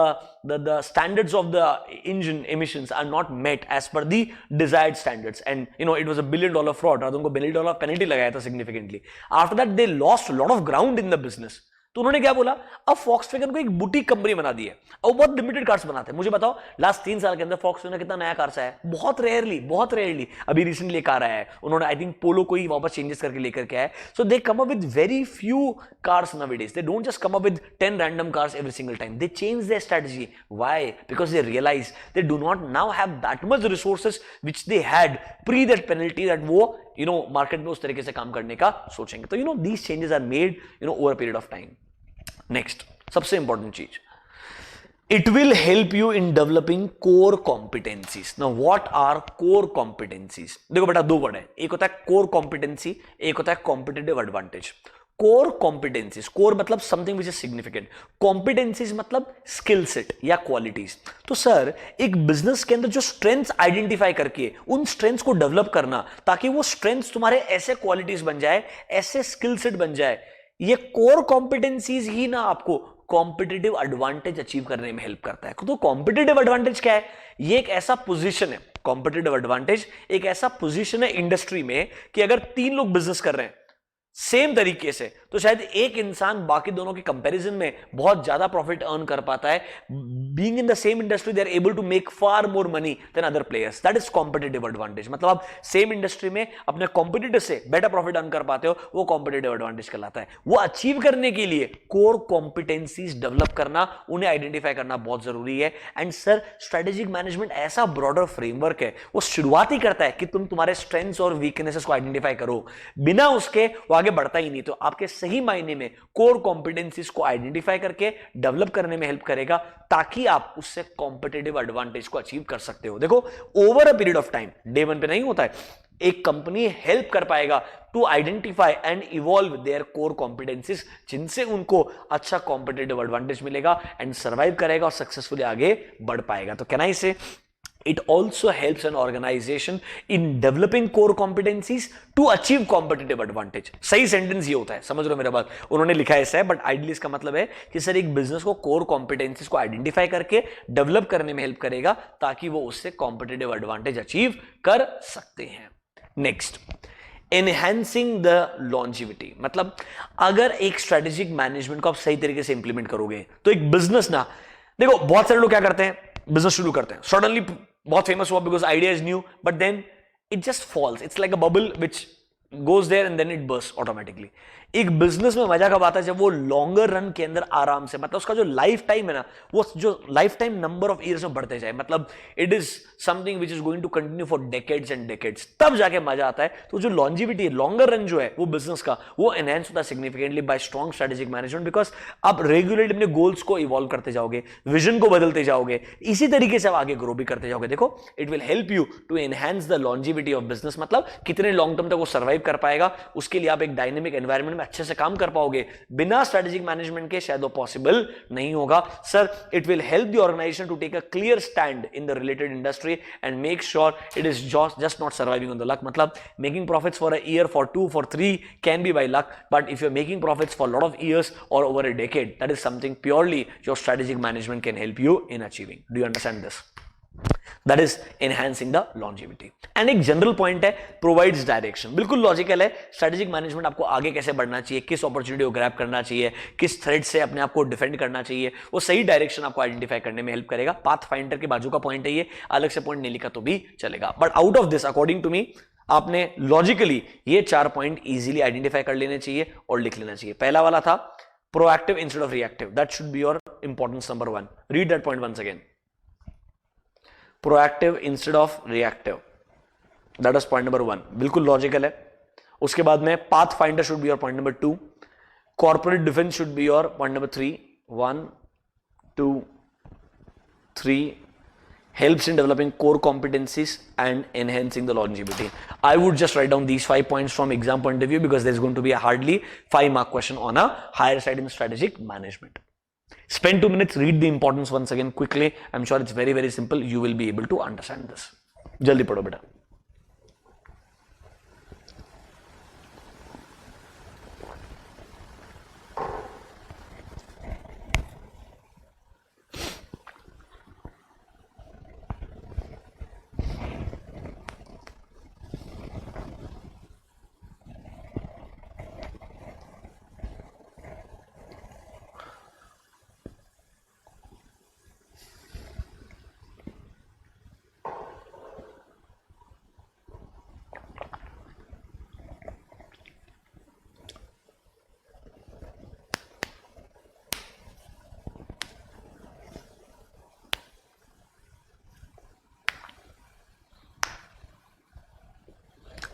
the standards of the engine emissions are not met as per the desired standards, and it was a $1 billion fraud. और उनको $1 billion penalty लगाया था significantly. After that they lost a lot of ground in the business. तो उन्होंने क्या बोला, अब Volkswagen को एक बुटीक कंपनी बना दी है और बहुत लिमिटेड कार्स बनाते हैं. मुझे बताओ लास्ट 3 साल के अंदर फॉक्सवैगन कितना नया कार्स आया है? बहुत रेयरली. अभी रिसेंटली एक कार आया है, उन्होंने आई थिंक पोलो को ही वापस चेंजेस करके लेकर के आए. So they come up with very few cars nowadays. They don't just come up with 10 random cars every single time. They change their strategy. Why? Because they realize they do not now have that much resources which they had pre that penalty, that वो market में उस तरीके से काम करने का सोचेंगे. तो these changes are made over a period of time. Next सबसे इंपॉर्टेंट चीज, it will help you in developing core competencies. Now what are core competencies? देखो बेटा, 2 वर्ड है, एक होता है कोर कॉम्पिटेंसी, एक होता है competitive advantage. Core competencies, core मतलब something which is significant, competencies मतलब स्किल सेट या क्वालिटीज. तो सर एक बिजनेस के अंदर जो स्ट्रेंथ्स आइडेंटिफाई करके उन स्ट्रेंथ्स को डेवलप करना, ताकि वो स्ट्रेंथ्स तुम्हारे ऐसे क्वालिटीज बन जाए, ऐसे स्किल सेट बन जाए, ये कोर कॉम्पिटेंसीज ही ना आपको कॉम्पिटिटिव एडवांटेज अचीव करने में हेल्प करता है. तो कॉम्पिटिटिव एडवांटेज क्या है? ये एक ऐसा पोजीशन है, कॉम्पिटिटिव एडवांटेज एक ऐसा पोजीशन है इंडस्ट्री में कि अगर 3 लोग बिजनेस कर रहे हैं सेम तरीके से, तो शायद एक इंसान बाकी दोनों के कंपैरिजन में बहुत ज्यादा प्रॉफिट अर्न कर पाता है. Being in the same industry they are able to make far more money than other players. That is competitive advantage. मतलब आप सेम इंडस्ट्री में अपने कॉम्पिटिटर से बेटर प्रॉफिट अर्न कर पाते हो, वो कॉम्पिटिटिव एडवांटेज कहलाता है. वो अचीव करने के लिए कोर कॉम्पिटेंसीज डेवलप करना, उन्हें आइडेंटिफाई करना बहुत जरूरी है. एंड सर स्ट्रेटेजिक मैनेजमेंट ऐसा ब्रॉडर फ्रेमवर्क है, वो शुरुआत ही करता है कि तुम तुम्हारे स्ट्रेंथ्स और वीकनेसेस को आइडेंटिफाई करो. बिना उसके वो आगे बढ़ता ही नहीं. तो आपके सही मायने में कोर कॉम्पिटेंसीज को आइडेंटिफाई करके डेवलप करने में हेल्प करेगा, ताकि आप उससे कॉम्पिटिटिव एडवांटेज को अचीव कर सकते हो. देखो over a period of time, day 1 पे नहीं होता है. एक कंपनी हेल्प कर पाएगा to identify and evolve their core competencies, जिनसे उनको अच्छा कॉम्पिटिटिव एडवांटेज मिलेगा एंड सर्वाइव करेगा और सक्सेसफुली आगे बढ़ पाएगा. तो कैन आई से it also helps an organization in developing core competencies to achieve competitive advantage. सही सेंटेंस ये होता है, समझ लो मेरा बात. उन्होंने लिखा ऐसा है, बट आइडियली इसका मतलब है कि सर एक बिजनेस को कोर कॉम्पिटेंसीज को आइडेंटिफाई करके डेवलप करने में हेल्प करेगा, ताकि वो उससे कॉम्पिटिटिव एडवांटेज अचीव कर सकते हैं. Next, enhancing the longevity. मतलब अगर एक स्ट्रेटेजिक मैनेजमेंट को आप सही तरीके से इंप्लीमेंट करोगे, तो एक बिजनेस ना, देखो बहुत सारे लोग क्या करते हैं, बिजनेस शुरू करते हैं, सडनली बहुत फेमस हुआ because idea is new, but then it just falls. It's like a bubble which goes there and then it bursts automatically. एक बिजनेस में मजा कब आता है? जब वो लॉन्गर रन के अंदर आराम से, मतलब उसका जो लाइफ टाइम है ना, वो जो lifetime number of years में बढ़ते जाए, मतलब it is something which is going to continue for decades and decades, तब जाके मजा आता है. तो जो लॉन्जिविटी है, लॉन्गर रन जो है वो बिजनेस का, वो एनहांस होता है significantly bye strong strategic management, because आप रेगुलरली अपने गोल्स को इवॉल्व करते जाओगे, विजन को बदलते जाओगे, इसी तरीके से आप आगे ग्रो भी करते जाओगे. देखो it will help you to enhance the longevity of business. मतलब कितने लॉन्ग टर्म तक वो सर्वाइव कर पाएगा, उसके लिए आप एक डायनेमिक एनवायरनमेंट में अच्छे से काम कर पाओगे. बिना स्ट्रेटेजिक मैनेजमेंट के शायद वो पॉसिबल नहीं होगा. Sir it will help the organization to take a clear stand in the related industry and make sure it is just not surviving on the luck. मतलब making profits for a year, for 2, for 3 can be by luck, but if you are making profits for lot of years और over a decade, that is something purely your strategic management can help you in achieving. Do you understand this? That is enhancing the longevity. And एक general point है, provides direction. बिल्कुल logical है. Strategic management आपको आगे कैसे बढ़ना चाहिए, किस अपॉर्चुनिटी को ग्रैब करना चाहिए, किस थ्रेड से अपने आप को डिफेंड करना चाहिए, वो सही डायरेक्शन आपको आइडेंटिफाई करने में हेल्प करेगा. पाथ फाइंडर के बाजू का पॉइंट है ये, अलग से पॉइंट नहीं लिखा तो भी चलेगा. But out of this according to me आपने लॉजिकली ये 4 पॉइंट इजीली आइडेंटिफाई कर लेने चाहिए और लिख लेना चाहिए. पहला वाला था proactive instead of reactive. That should be your importance number 1. Read that point once again. Proactive instead of reactive, that is point number 1. बिल्कुल लॉजिकल है. उसके बाद में pathfinder should be your point number 2. Corporate defense should be your point number 3. 1 2 3 helps in developing core competencies and enhancing the longevity. I would just write down these 5 points from exam point of view, because there's going to be a hardly 5 mark question on a higher side in strategic management. Spend 2 minutes, read the importance once again quickly. I'm sure it's very simple. You will be able to understand this. जल्दी पढ़ो बेटा.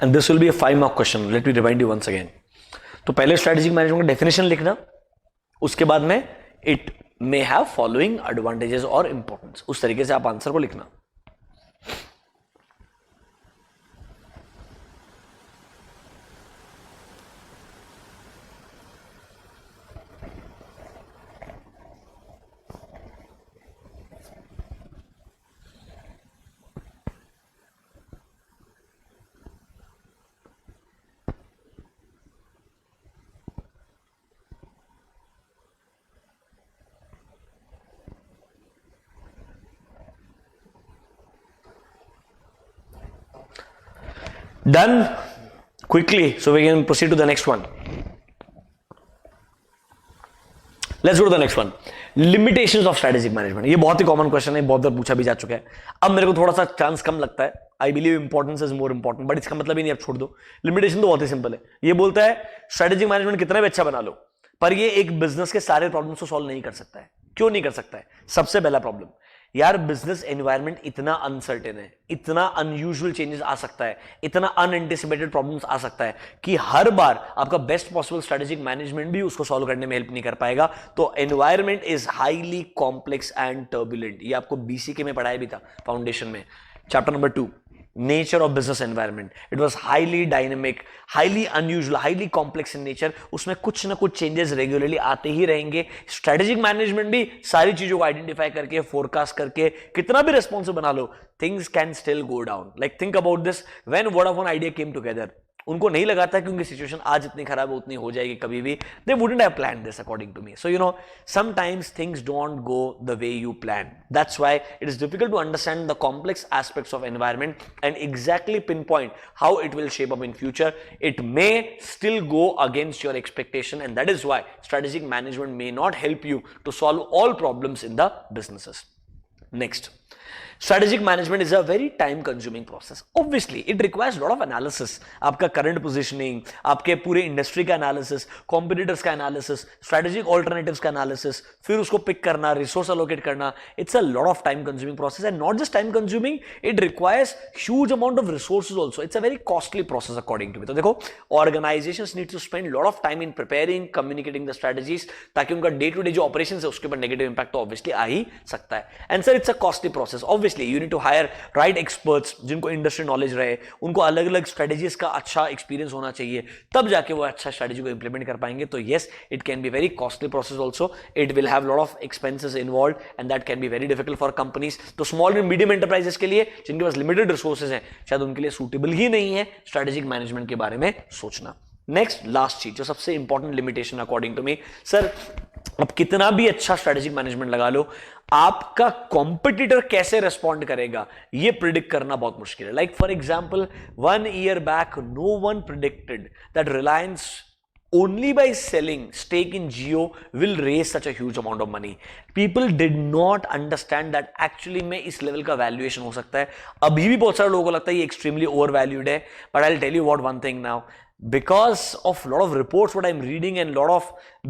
And this will be a 5-mark question. Let me remind you once again. तो पहले strategic management का definition लिखना, उसके बाद में it may have following advantages और इंपॉर्टेंस, उस तरीके से आप आंसर को लिखना. Done? Quickly, so we can proceed to the next one. Let's go to the next one. Limitations of strategic management. ये बहुत ही कॉमन क्वेश्चन है, बहुत बार पूछा भी जा चुका है. अब मेरे को थोड़ा सा चांस कम लगता है. I believe importance is more important, but इसका मतलब ही नहीं, आप छोड़ दो. लिमिटेशन तो बहुत ही सिंपल है. ये बोलता है स्ट्रेटेजिक मैनेजमेंट कितना भी अच्छा बना लो, पर ये एक बिजनेस के सारे प्रॉब्लम्स को सॉल्व नहीं कर सकता है. क्यों नहीं कर सकता है? सबसे पहला प्रॉब्लम, यार बिजनेस एनवायरनमेंट इतना अनसर्टेन है, इतना अनयूजुअल चेंजेस आ सकता है, इतना अनएंटिसिपेटेड प्रॉब्लम्स आ सकता है कि हर बार आपका बेस्ट पॉसिबल स्ट्रेटेजिक मैनेजमेंट भी उसको सॉल्व करने में हेल्प नहीं कर पाएगा. तो environment is highly complex and turbulent. ये आपको बीसीके में पढ़ाया भी था फाउंडेशन में, chapter number 2, nature of business environment. It was highly dynamic, highly unusual, highly complex in nature. उसमें कुछ ना कुछ चेंजेस रेगुलरली आते ही रहेंगे. स्ट्रेटेजिक मैनेजमेंट भी सारी चीजों को आइडेंटिफाई करके, फोरकास्ट करके, कितना भी रेस्पॉन्सिव बना लो, things can still go down. Like think about this, when Vodafone Idea came together, उनको नहीं लगा था कि उनकी सिचुएशन आज इतनी खराब है, उतनी हो जाएगी कभी भी. They wouldn't have planned this according to me. So you know, sometimes things don't go the way you plan. That's why it is difficult to understand the complex aspects of environment and exactly pinpoint how it will shape up in future. It may still go against your expectation, and that is why strategic management may not help you to solve all problems in the businesses. Next, strategic management is a very time consuming process. Obviously it requires a lot of analysis. आपका current positioning, आपके पूरे industry का analysis, competitors का analysis, strategic alternatives का analysis, फिर उसको pick करना, resource allocate करना. It's a lot of time consuming process, and not just time consuming, it requires huge amount of resources also. It's a very costly process according to me. तो देखो, organizations need to spend a lot of time in preparing, communicating the strategies, ताकि उनका day to day जो operations है उसके ऊपर negative impact तो obviously आ ही सकता है. And sir, it's a costly process. Obviously you need to hire right experts जिनको इंडस्ट्री नॉलेज रहे, उनको अलग अलग स्ट्रेटेजीज का अच्छा एक्सपीरियंस होना चाहिए, तब जाके वो अच्छा स्ट्रेटेजी को इंप्लीमेंट कर पाएंगे. तो yes, it can be very costly process also. It will have lot of expenses involved and that can be very difficult for companies. तो स्मॉल एंड मीडियम एंटरप्राइजेस के लिए जिनके पास लिमिटेड रिसोर्सेज हैं, शायद उनके लिए सूटेबल ही नहीं है स्ट्रेटेजिक मैनेजमेंट के बारे में सोचना. नेक्स्ट, लास्ट चीज जो सबसे important limitation according to me, sir अब कितना भी अच्छा स्ट्रेटेजिक मैनेजमेंट लगा लो, आपका कॉम्पिटिटर कैसे रेस्पॉन्ड करेगा ये प्रिडिक्ट करना बहुत मुश्किल है. Like for example, 1 year back no one predicted that Reliance only by selling stake in Jio will raise such a huge amount of money. People did not understand that actually में इस level का valuation हो सकता है. अभी भी बहुत सारे लोगों को लगता है ये एक्सट्रीमली ओवर वैल्यूड है, but I will tell you what one thing now. Because of lot of reports what I'm reading and lot of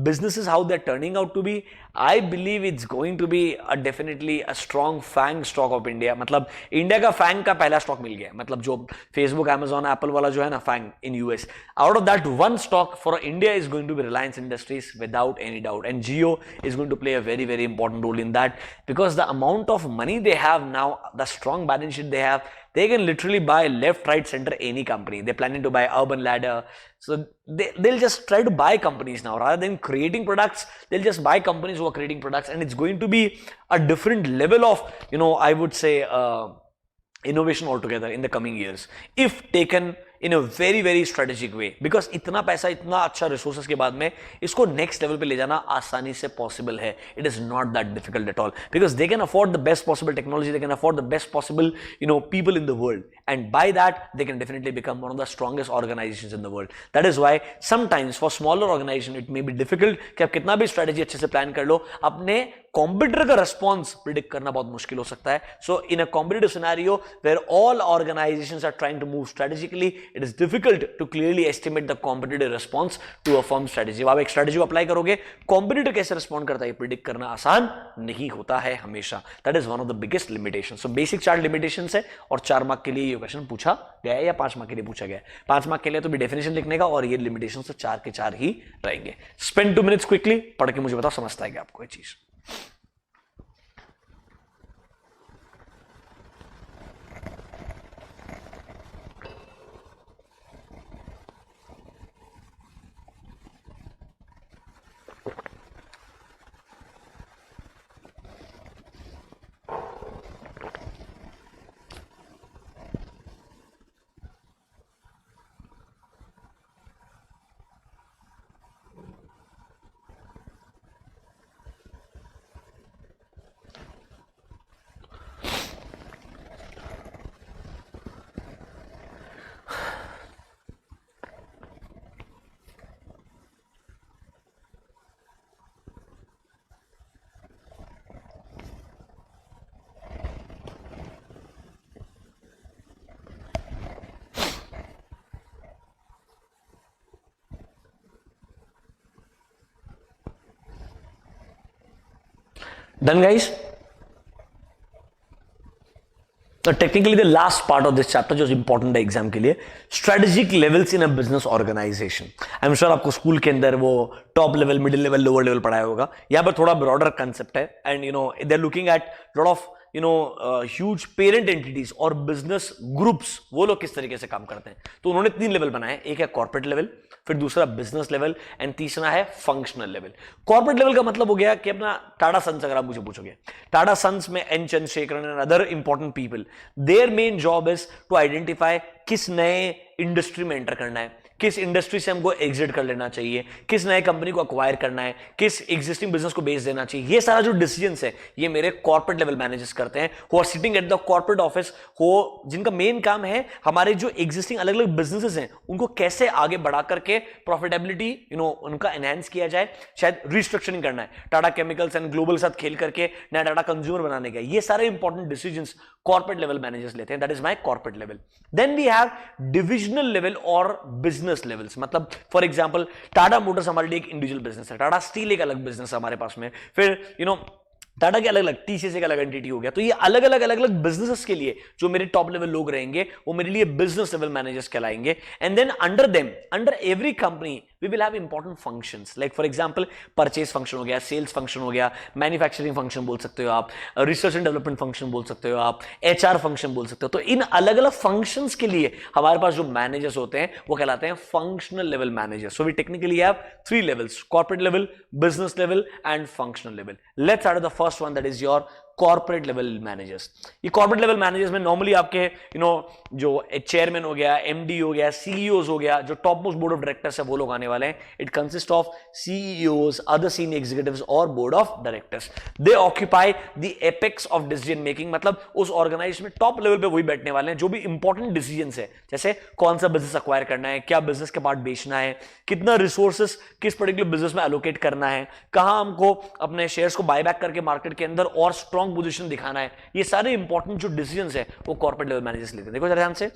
businesses how they're turning out to be, I believe it's going to be definitely a strong FANG stock of India. मतलब India का FANG का पहला stock मिल गया, मतलब जो Facebook, Amazon, Apple वाला जो है ना FANG in US. Out of that one stock for India is going to be Reliance Industries without any doubt, and Jio is going to play a very important role in that because the amount of money they have now, the strong balance sheet they have, they can literally buy left, right, center any company. They're planning to buy Urban Ladder, So they'll just try to buy companies now rather than creating products. They'll just buy companies who are creating products, and it's going to be a different level of, I would say, innovation altogether in the coming years if taken in a very very strategic way, because इतना पैसा, इतना अच्छा resources के बाद में इसको next level पे ले जाना आसानी से पॉसिबल है. It is not that difficult at all, because they can afford the best possible technology, they can afford the best possible people in the world, and by that they can definitely become one of the strongest organisations in the world. That is why sometimes for smaller organisation it may be difficult कि आप कितना भी strategy अच्छे से plan कर लो, अपने competitor का response predict करना बहुत मुश्किल हो सकता है. So in a competitive scenario where all organizations are trying to move strategically, it is difficult to clearly estimate the competitive response to a firm strategy. आप एक स्ट्रेटेजी को अप्लाई करोगे, कॉम्पिटिटर कैसे रिस्पॉन्ड करता है प्रिडिक्ट करना आसान नहीं होता है हमेशा. That is one of the biggest limitation. So basic 4 limitation है, और 4 मार्क के लिए ये क्वेश्चन पूछा गया है या 5 मार्क के लिए पूछा गया है. 5 मार्क के लिए तो भी डेफिनेशन लिखने का, और ये लिमिटेशन से 4 के 4 ही रहेंगे. स्पेंड 2 मिनट्स क्विकली पढ़ के मुझे बताओ समझता है क्या आपको ये चीज. Done, guys? तो technically the last part of this chapter जो इंपॉर्टेंट है एग्जाम के लिए, strategic levels in a business organisation. I am sure आपको स्कूल के अंदर वो top level, middle level, lower level पढ़ाया होगा. यहाँ पर थोड़ा ब्रॉडर कंसेप्ट है, and they are looking at lot of huge parent entities और बिजनेस ग्रुप्स, वो लोग किस तरीके से काम करते हैं. तो उन्होंने 3 लेवल बनाए, एक है कॉर्पोरेट लेवल, फिर दूसरा बिजनेस लेवल, एंड तीसरा है फंक्शनल लेवल. कॉर्पोरेट लेवल का मतलब हो गया कि अपना टाटा सन्स, अगर आप मुझे पूछोगे, टाटा सन्स में N Chandrasekaran and other important people, their main job is to identify किस नए इंडस्ट्री में एंटर करना है, किस इंडस्ट्री से हमको एग्जिट कर लेना चाहिए, किस नए कंपनी को अक्वायर करना है, किस एग्जिस्टिंग बिजनेस को बेच देना चाहिए. ये सारा जो डिसीजंस है ये मेरे कॉर्पोरेट लेवल मैनेजर्स करते हैं, who are sitting at the corporate office, हो जिनका मेन काम है हमारे जो एग्जिस्टिंग अलग अलग बिजनेसेस हैं उनको कैसे आगे बढ़ा करके प्रॉफिटेबिलिटी उनका एनहांस किया जाए. शायद रिस्ट्रक्चरिंग करना है, टाटा केमिकल्स एंड ग्लोबल के साथ खेल करके नया टाटा कंज्यूमर बनाने का, ये सारे important decisions corporate level managers लेते हैं. That is my corporate level. Then we have divisional level और बिजनेस लेवल्स. मतलब फॉर एग्जांपल टाटा मोटर्स हमारे लिए एक इंडिविजुअल बिजनेस है, टाटा स्टील एक अलग बिजनेस है हमारे पास में, फिर टाटा के अलग अलग, टीसीएस एक अलग एंटिटी हो गया. तो ये अलग अलग बिजनेसेस के लिए जो मेरे टॉप लेवल लोग रहेंगे वो मेरे लिए बिजनेस लेवल मैनेजर्स कहलाएंगे. And then under them, under every company we will have important functions, like for example purchase function हो गया, सेल्स फंक्शन हो गया, मैन्युफैक्चरिंग फंक्शन बोल सकते हो आप, रिसर्च एंड डेवलपमेंट फंक्शन बोल सकते हो आप, एचआर फंक्शन बोल सकते हो. तो इन अलग अलग फंक्शंस के लिए हमारे पास जो मैनेजर्स होते हैं वो कहलाते हैं functional level managers. So we technically have 3 levels: corporate level, business level and functional level. Let's start with the first one, that is your corporate level managers. ये कॉर्पोरेट लेवल मैनेजर्स में normally आपके जो chairman हो गया, MD हो गया, CEOs हो गया, जो top most board of directors है वो लोग आने वाले हैं. It consist of CEOs, other senior executives और board of directors. They occupy the apex of decision making. मतलब उस ऑर्गेनाइजेशन में टॉप लेवल पे वही बैठने वाले हैं जो भी इंपॉर्टेंट डिसीजंस है, जैसे कौन सा बिजनेस अक्वायर करना है, क्या बिजनेस के पार्ट बेचना है, कितना रिसोर्सेस किस पर्टिकुलर बिजनेस में एलोकेट करना है, कहां हमको अपने शेयर्स को बायबैक करके मार्केट के अंदर और स्ट्रॉन्ग पोजीशन दिखाना है. ये सारे इंपॉर्टेंट जो डिसीजंस है वो कॉर्पोरेट लेवल मैनेजर्स लेते हैं. देखो जरा ध्यान से,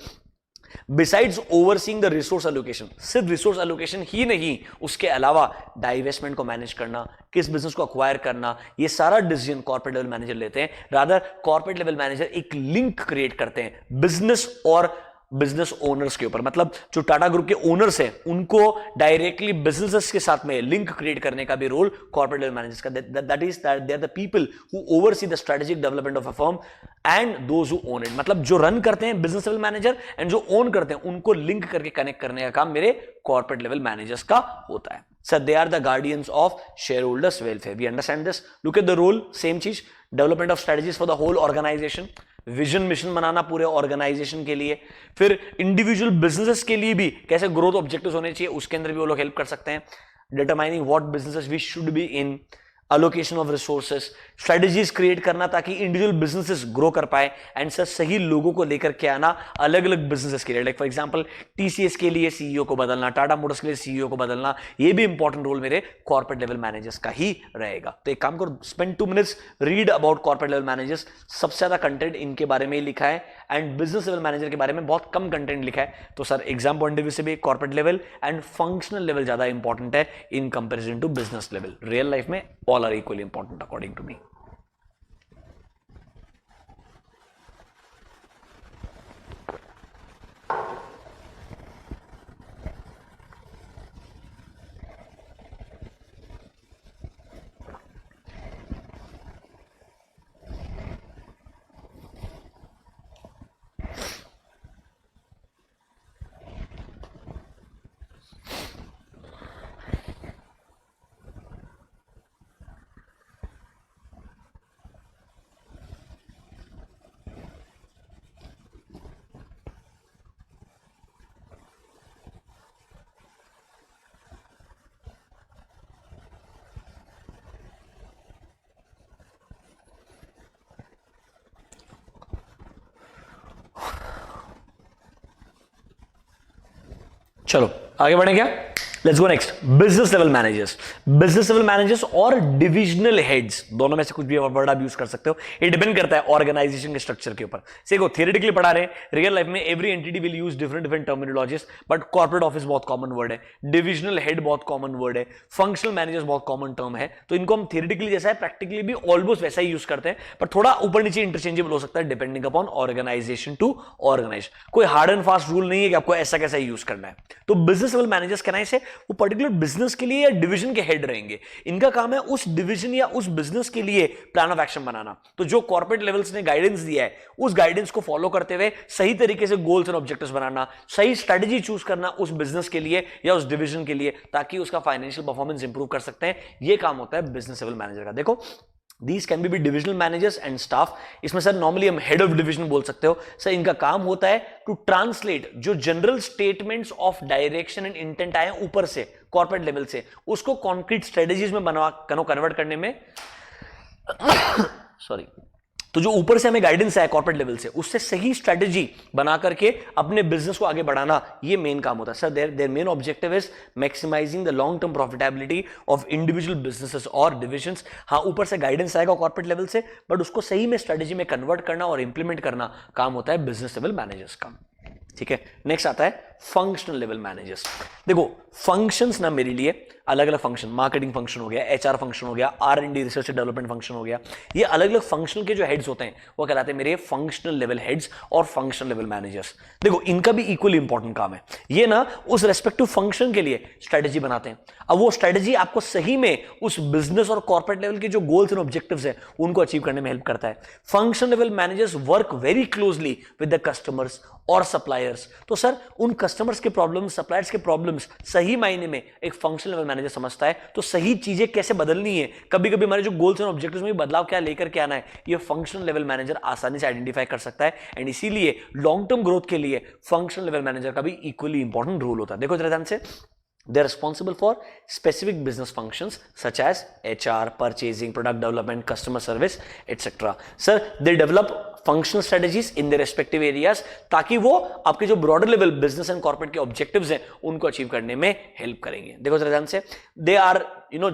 besides overseeing the resource allocation, सिर्फ रिसोर्स एलोकेशन ही नहीं, उसके अलावा डाइवेस्टमेंट को मैनेज करना, किस बिजनेस को अक्वायर करना, ये सारा डिसीजन कॉर्पोरेट लेवल मैनेजर लेते हैं. रादर कॉर्पोरेट लेवल मैनेजर एक लिंक क्रिएट करते हैं बिजनेस और बिजनेस ओनर्स के ऊपर, मतलब जो टाटा ग्रुप के ओनर्स हैं उनको डायरेक्टली बिजनेसेस के साथ में लिंक क्रिएट करने का भी रोल कॉर्पोरेट लेवल मैनेजर्स का, that is that they are the people who oversee the strategic development of a firm and those who own it, मतलब जो रन करते हैं बिजनेस लेवल मैनेजर एंड जो own करते हैं उनको लिंक करके कनेक्ट करने का काम मेरे कॉर्पोरेट लेवल मैनेजर्स का होता है. Sir they are the guardians of share holders welfare. We understand this. Look at the role, same चीज, development of strategies for the whole organization, vision mission बनाना पूरे ऑर्गेनाइजेशन के लिए, फिर इंडिविजुअल बिजनेसेस के लिए भी कैसे ग्रोथ ऑब्जेक्टिव्स होने चाहिए उसके अंदर भी वो लोग हेल्प कर सकते हैं. Determining what businesses we should be in, allocation of resources, strategies create करना ताकि इंडिविजुअल बिजनेसेस ग्रो कर पाए एंड सर सही लोगों को लेकर के आना अलग अलग बिजनेसेस के लिए. लाइक फॉर एग्जांपल टीसीएस के लिए सीईओ को बदलना, टाटा मोटर्स के लिए सीईओ को बदलना, ये भी इंपॉर्टेंट रोल मेरे कॉर्पोरेट लेवल मैनेजर्स का ही रहेगा. तो एक काम करो, spend 2 minutes, read about corporate level managers. सबसे ज्यादा कंटेंट इनके बारे में ही लिखा है एंड बिजनेस लेवल मैनेजर के बारे में बहुत कम कंटेंट लिखा है. तो sir exam point of view से भी corporate level and functional level ज्यादा इंपॉर्टेंट है in comparison to business level. Real life में all are equally important according to me. चलो आगे बढ़े क्या, let's go next. Business level managers. Business level managers और डिविजनल हेड्स, दोनों में से कुछ भी वर्ड आप यूज कर सकते हो. ये डिपेंड करता है ऑर्गेनाइजेशन के स्ट्रक्चर के ऊपर. देखो थियोरेटिकली पढ़ा रहे हैं, रियल लाइफ में every entity will use different different terminologies, but corporate office बहुत कॉमन वर्ड है, डिविजनल हेड बहुत कॉमन वर्ड है, फंक्शनल मैनेजर्स बहुत कॉमन टर्म है. तो इनको हम थियोरेटिकली जैसा है प्रैक्टिकली भी ऑलमोस्ट वैसा ही यूज करते हैं, पर थोड़ा ऊपर नीचे इंटरचेंजेबल हो सकता है depending upon organisation to organisation. कोई हार्ड एंड फास्ट रूल नहीं है कि आपको ऐसा कैसा यूज करना है. तो बिजनेस लेवल मैनेजर्स कहना है वो पर्टिकुलर बिजनेस के लिए या डिवीजन के हेड रहेंगे. इनका काम है उस डिवीजन या उस बिजनेस के लिए प्लान ऑफ एक्शन बनाना. तो जो कॉर्पोरेट लेवल्स ने गाइडेंस दिया है उस गाइडेंस को फॉलो करते हुए सही तरीके से गोल्स एंड ऑब्जेक्टिव्स बनाना, सही स्ट्रेटजी चूज करना उस बिजनेस के लिए या उस डिवीजन के लिए ताकि उसका फाइनेंशियल परफॉर्मेंस इंप्रूव कर सकते हैं. यह काम होता है बिजनेस लेवल मैनेजर का. देखो These can be divisional managers and staff. इसमें सर नॉर्मली हम हेड ऑफ डिवीजन बोल सकते हो. सर इनका काम होता है टू ट्रांसलेट जो general statements of direction and intent आए ऊपर से कॉर्पोरेट लेवल से, उसको कॉन्क्रीट स्ट्रेटेजीज में कन्वर्ट करने में सॉरी तो जो ऊपर से हमें गाइडेंस है कॉर्पोरेट लेवल से, उससे सही स्ट्रेटेजी बना करके अपने बिजनेस को आगे बढ़ाना, ये मेन काम होता है. Sir their main objective is maximising the long term profitability of individual businesses और डिविजन्स. हाँ ऊपर से गाइडेंस आएगा कॉर्पोरेट लेवल से, बट उसको सही में स्ट्रेटेजी में कन्वर्ट करना और इंप्लीमेंट करना काम होता है बिजनेस लेवल मैनेजर्स का. ठीक है, नेक्स्ट आता है फंक्शनल लेवल मैनेजर्स. देखो फंक्शंस ना मेरे लिए अलग अलग फंक्शन, मार्केटिंग फंक्शन हो गया, एचआर फंक्शन हो गया, R&D रिसर्च डेवलपमेंट फंक्शन हो गया, ये अलग अलग फंक्शन के जो हेड्स होते हैं वो कहलाते हैं मेरे फंक्शनल लेवल हेड्स और फंक्शनल लेवल मैनेजर्स. देखो इनका भी इक्वली इंपॉर्टेंट काम है. ये ना उस रेस्पेक्टिव फंक्शन के लिए स्ट्रेटेजी बनाते हैं. अब वो स्ट्रेटेजी आपको सही में उस बिजनेस और कॉर्पोरेट लेवल के जो गोल्स एंड ऑब्जेक्टिव्स है उनको अचीव करने में हेल्प करता है. Functional level managers work very closely with the customers और सप्लायर्स. तो सर उन कस्टमर्स के प्रॉब्लम्स, सप्लायर्स के प्रॉब्लम्स सही मायने में एक फंक्शनल लेवल मैनेजर समझता है. तो सही चीजें कैसे बदलनी है, कभी कभी हमारे जो गोल्स एंड ऑब्जेक्टिव्स में बदलाव क्या लेकर के आना है, ये फंक्शनल लेवल मैनेजर आसानी से आइडेंटिफाई कर सकता है. एंड इसीलिए लॉन्ग टर्म ग्रोथ के लिए फंक्शनल लेवल मैनेजर का भी इक्वली इंपॉर्टेंट रोल होता है. देखो जरा ध्यान से, they are responsible for specific business functions such as HR, purchasing, product development, customer service, etc. Sir, they develop functional strategies in their respective areas ताकि वो आपके जो broader level business and corporate के objectives हैं उनको achieve करने में help करेंगे. देखो जरा ध्यान से, they are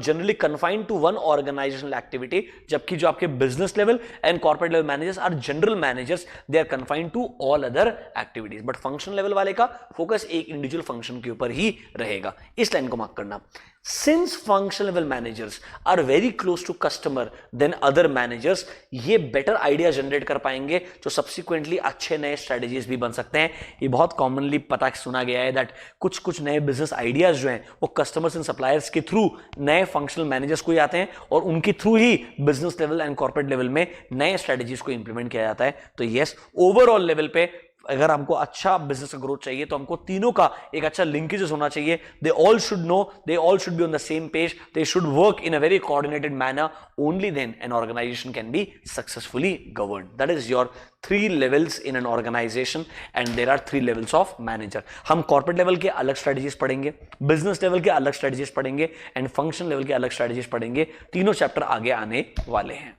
generally confined to one organizational activity, जबकि जो आपके business level and corporate level managers are general managers, they are confined to all other activities. But functional level वाले का focus एक individual function के ऊपर ही रहेगा. इस लाइन को मार्क करना. Since functional level managers are very close to customer than other managers, ये better idea generate कर पाएंगे बनाएंगे जो सब्सिक्वेंटली अच्छे नए स्ट्रेटेजीज भी बन सकते हैं। ये बहुत कॉमनली पता सुना गया है दैट कुछ कुछ नए बिजनेस आइडियाज जो हैं वो कस्टमर्स एंड सप्लायर्स के थ्रू नए फंक्शनल मैनेजर्स को ही आते हैं और उनके through he business level and corporate level में नए स्ट्रेटेजीज को इंप्लीमेंट किया जाता है। तो यस, ओवरऑल लेवल पे अगर हमको अच्छा बिजनेस का ग्रोथ चाहिए तो हमको तीनों का एक अच्छा लिंकेजेस होना चाहिए। They all should know, they all should be on the same page, they should work in a very coordinated manner, only then an organisation can be successfully governed. That is your 3 levels in an organization and there are 3 levels of manager। हम corporate level के अलग strategies पढ़ेंगे, business level के अलग strategies पढ़ेंगे and function level के अलग strategies पढ़ेंगे। तीनों चैप्टर आगे आने वाले हैं।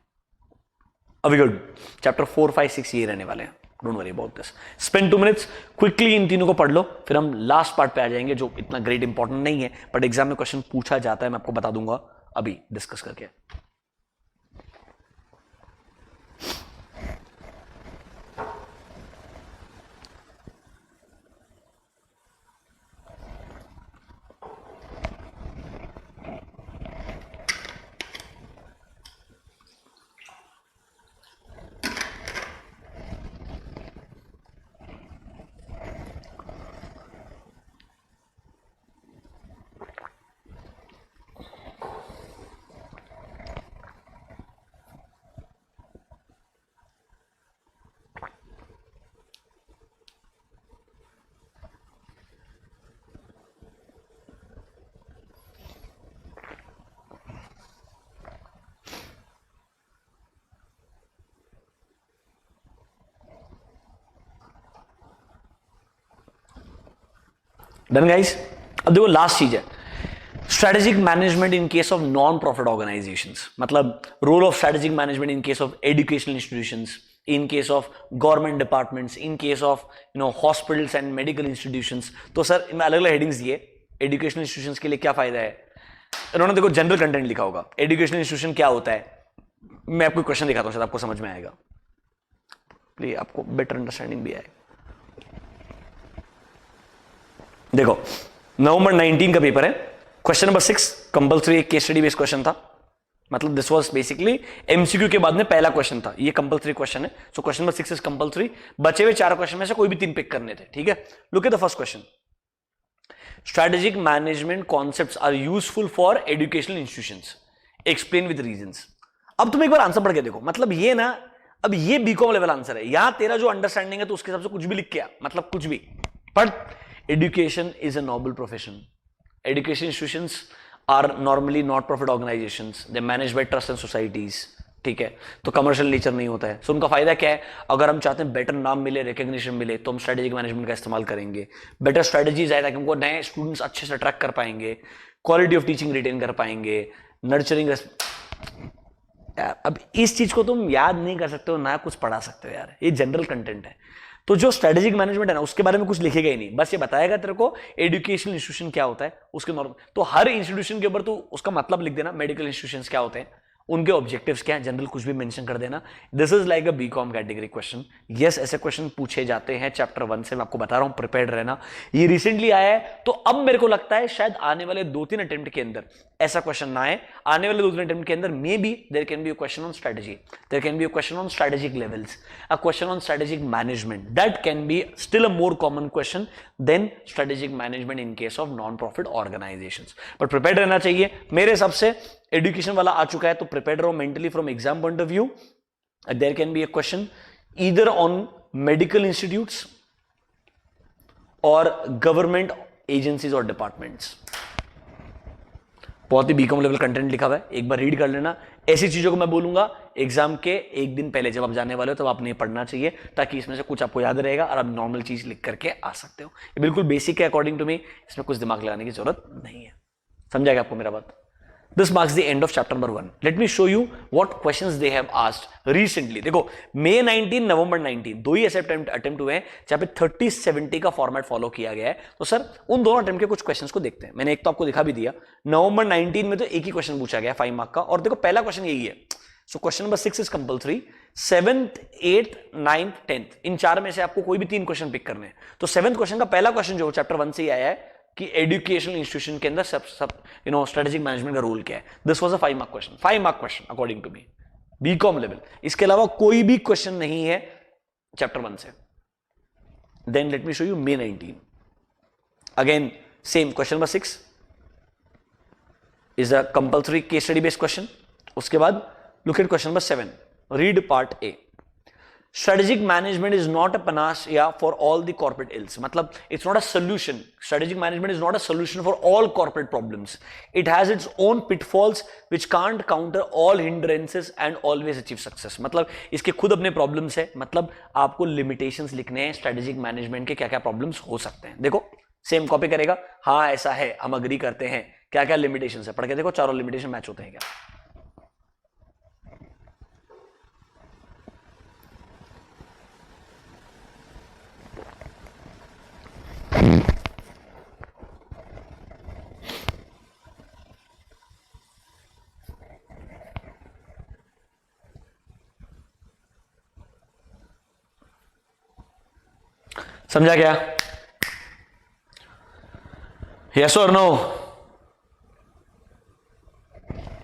अभी गुड, चैप्टर 4, 5, 6 ये रहने वाले हैं। Don't worry about this. Spend 2 minutes quickly in तीनों को पढ़ लो, फिर हम लास्ट पार्ट पे आ जाएंगे जो इतना ग्रेट इंपॉर्टेंट नहीं है बट एग्जाम में क्वेश्चन पूछा जाता है, मैं आपको बता दूंगा अभी डिस्कस करके। Done guys. अब देखो लास्ट चीज है strategic management in case of non profit organizations, मतलब role of strategic management in case of educational institutions, in case of government departments, in case of hospitals and medical institutions. तो sir इनमें अलग अलग headings दिए। Educational institutions के लिए क्या फायदा है, इन्होंने देखो जनरल कंटेंट लिखा होगा। एजुकेशनल इंस्टीट्यूशन क्या होता है, मैं आपको क्वेश्चन दिखाता हूं, शायद आपको समझ में आएगा, प्लीज आपको बेटर अंडरस्टैंडिंग भी आएगा। देखो नवंबर 19 का पेपर है, क्वेश्चन नंबर 6 कंपल्सरी एक केस स्टडी बेस्ड क्वेश्चन था, मतलब दिस वाज बेसिकली एमसीक्यू के बाद में पहला क्वेश्चन था, ये कंपल्सरी क्वेश्चन है। So question number 6 is compulsory. बचे हुए 4 क्वेश्चन में से कोई भी 3 पिक करने थे, ठीक है। Look at the first question, strategic management concepts are useful for educational institutions, explain with reasons. अब तुम एक बार आंसर पढ़ के देखो, मतलब ये ना, अब ये बीकॉम लेवल आंसर है, यहां तेरा जो अंडरस्टैंडिंग है तो उसके हिसाब से कुछ भी लिख के आ, मतलब कुछ भी। But education is a noble profession. Education institutions are normally not profit organizations. They managed by trust and societies. ठीक है, तो कमर्शियल नेचर नहीं होता है। सो उनका फायदा क्या है, अगर हम चाहते हैं बेटर नाम मिले, रिकग्निशन मिले, तो हम स्ट्रेटेजिक मैनेजमेंट का इस्तेमाल करेंगे। बेटर स्ट्रेटेजीज आए ताकि हमको नए स्टूडेंट्स अच्छे से अट्रैक्ट कर पाएंगे, क्वालिटी ऑफ टीचिंग रिटेन कर पाएंगे, नर्चरिंग। अब इस चीज को तुम याद नहीं कर सकते हो ना कुछ पढ़ा सकते हो यार, ये जनरल कंटेंट है। तो जो स्ट्रेटेजिक मैनेजमेंट है ना उसके बारे में कुछ लिखेगा ही नहीं, बस ये बताएगा तेरे को एजुकेशनल इंस्टीट्यूशन क्या होता है, उसके नॉर्म। तो हर इंस्टीट्यूशन के ऊपर तो उसका मतलब लिख देना, मेडिकल इंस्टीट्यूशंस क्या होते हैं, उनके ऑब्जेक्टिव्स क्या हैं, जनरल कुछ भी मेंशन कर देना। This is like a BCom category question. Yes, ऐसे क्वेश्चन पूछे जाते हैं चैप्टर 1 से, मैं आपको बता रहा हूं, प्रिपेयर्ड रहना। ये रिसेंटली आया है, तो अब मेरे को लगता है शायद आने वाले 2-3 अटेम्प्ट के अंदर ऐसा क्वेश्चन ना आए। आने वाले 2-3 अटेम्प्ट के अंदर may be there can be a question on strategy, there can be a question on strategic levels, a question on strategic management. That can be still a more common question than strategic management in case of non profit organisations. But prepared रहना चाहिए मेरे हिसाब से। Education वाला आ चुका है तो prepared रहो mentally from exam point of view. There can be a question either on medical institutes और गवर्नमेंट एजेंसीज और डिपार्टमेंट्स। बहुत ही बीकॉम लेवल कंटेंट लिखा हुआ है, एक बार रीड कर लेना। ऐसी चीजों को मैं बोलूंगा एग्जाम के एक दिन पहले जब आप जाने वाले हो तब आपने पढ़ना चाहिए, ताकि इसमें से कुछ आपको याद रहेगा और आप नॉर्मल चीज लिख करके आ सकते हो। ये बिल्कुल बेसिक है अकॉर्डिंग टू मी, इसमें कुछ दिमाग लगाने की जरूरत नहीं है। समझाएगा आपको मेरा बात। This marks the end of chapter number 1. Let me show you what questions they have asked recently. देखो May 19, November 19 दो ही ऐसे अटेम्प्ट हुए हैं जहां पे 30-70 का फॉर्मेट फॉलो किया गया है। तो सर उन दोनों अटेम्प्ट के कुछ क्वेश्चंस को देखते हैं। मैंने एक तो आपको दिखा भी दिया, नवंबर 19 में तो एक ही क्वेश्चन पूछा गया 5 मार्क का, और देखो पहला क्वेश्चन यही है। So question number 6 is compulsory. 7th, 8th, 9th, 10th इन 4 में से आपको कोई भी 3 क्वेश्चन पिक करने हैं। तो 7th क्वेश्चन का पहला क्वेश्चन जो चैप्टर 1 से ही आया है कि एजुकेशनल इंस्टीट्यूशन के अंदर सब स्ट्रेटेजिक मैनेजमेंट का रोल क्या है। This was a 5 mark question, 5 mark question according to me. BCom level, इसके अलावा कोई भी क्वेश्चन नहीं है चैप्टर 1 से। Then let me show you May 19। Again same question number 6 is a compulsory case study based question. उसके बाद look at question number 7, read part A. Strategic management is not a panacea for all the corporate ills. मतलब it's not a solution. Strategic management is not a solution for all corporate problems. It has its own pitfalls which can't counter all hindrances and always achieve success. मतलब इसके खुद अपने problems है, मतलब आपको limitations लिखने हैं strategic management के क्या क्या problems हो सकते हैं। देखो सेम कॉपी करेगा, हाँ ऐसा है, हम अग्री करते हैं, क्या क्या limitations है, पढ़ के देखो चारों limitation मैच होते हैं क्या। समझा क्या? Yes or no?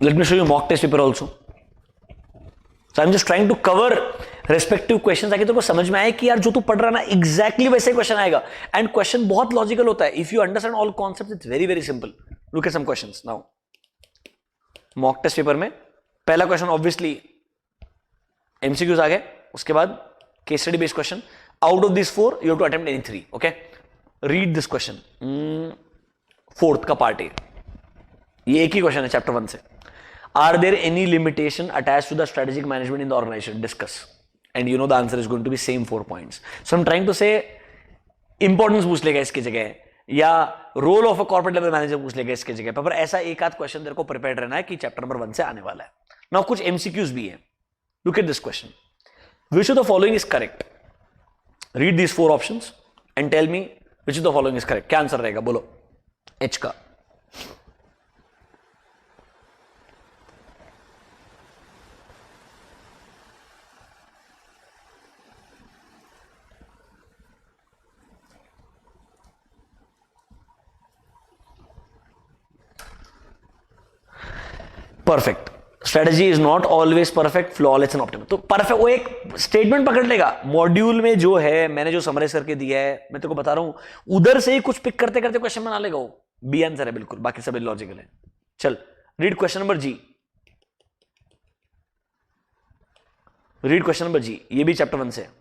Let me show you mock test paper also. So I'm just trying to cover respective questions ताकि तेरे को समझ में आए कि यार जो तू पढ़ रहा ना exactly वैसे क्वेश्चन आएगा। एंड क्वेश्चन बहुत लॉजिकल होता है। If you understand all concepts it's very very simple. Look at some questions now. Mock test paper में पहला क्वेश्चन ऑब्वियसली एमसीक्यूज आ गए, उसके बाद case study based question. Out of this 4 you have to attempt any 3। Okay, read this question. 4th का part A, ये एक ही question है चैप्टर 1 से। Are there any limitation attached to the strategic management in the organization? Discuss. And you know the answer is going to be same 4 points. So I'm trying to say importance पूछ लेगा इसकी जगह, या role of a corporate level manager पूछ लेगा इसकी जगह पर ऐसा एक आध क्वेश्चन तेरे को प्रिपेयर रहना है कि चैप्टर नंबर 1 से आने वाला है। नाउ कुछ एमसीक्यूज भी है। Look at this question, which of the following is correct? Read this 4 options and tell me which of the following is correct. क्या आंसर रहेगा बोलो? एच का। Perfect. Strategy is not always perfect, flawless and optimal. तो perfect वो एक statement पकड़ लेगा। Module में जो है मैंने जो समराइज करके दिया है, मैं तेरे को बता रहा हूं, उधर से ही कुछ पिक करते करते क्वेश्चन बना लेगा वो। बी आंसर है बिल्कुल, बाकी सब लॉजिकल है। चल रीड क्वेश्चन नंबर जी। रीड क्वेश्चन नंबर जी, ये भी चैप्टर 1 से है।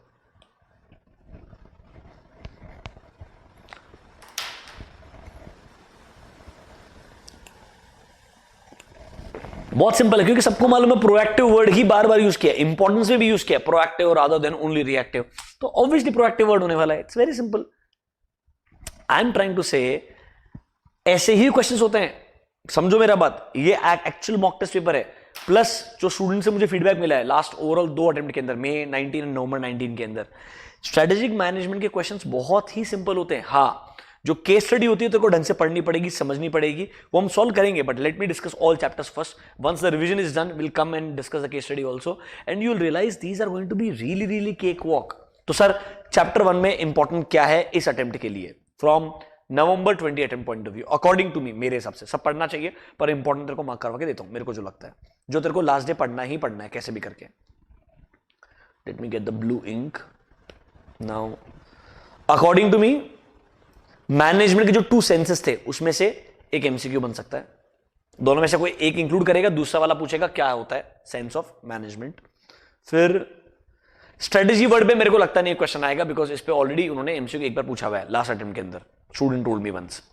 बहुत सिंपल है क्योंकि सबको मालूम है प्रोएक्टिव वर्ड ही बार बार यूज किया, इंपॉर्टेंस में भी यूज किया, proactive rather than only reactive, तो ऑब्वियसली प्रोएक्टिव वर्ड होने वाला है। It's very simple. I am trying to say ऐसे ही क्वेश्चंस होते हैं, समझो मेरा बात। ये एक्चुअल मॉक टेस्ट पेपर है, प्लस जो स्टूडेंट से मुझे फीडबैक मिला है लास्ट ओवरऑल 2 अटेम्प्ट के अंदर, मई 19 एंड नवंबर 19 के अंदर, स्ट्रेटेजिक मैनेजमेंट के क्वेश्चंस बहुत ही सिंपल होते हैं। हाँ, जो केस स्टडी होती है तो को ढंग से पढ़नी पड़ेगी, समझनी पड़ेगी, वो हम सॉल्व करेंगे। But let me discuss all chapters first. Once the revision is done, will come and discuss the case study also and you will realise these are going to be really really cake walk. तो sir chapter 1 में important क्या है इस attempt के लिए from November 20 attempt point of view, according to me, मेरे हिसाब से सब पढ़ना चाहिए, पर इंपॉर्टेंट तेरे को मार्क करवा के देता हूं, मेरे को जो लगता है, जो तेरे को लास्ट डे पढ़ना ही पढ़ना है कैसे भी करके। Let me get the blue ink now. According to me management के जो 2 सेंसेस थे उसमें से एक एमसीक्यू बन सकता है। दोनों में से कोई एक इंक्लूड करेगा, दूसरा वाला पूछेगा क्या होता है सेंस ऑफ मैनेजमेंट। फिर स्ट्रेटेजी वर्ड पे मेरे को लगता नहीं क्वेश्चन आएगा, बिकॉज इस पे ऑलरेडी उन्होंने एमसीक्यू एक बार पूछा हुआ है लास्ट अटेम्प्ट के अंदर। Student told me once.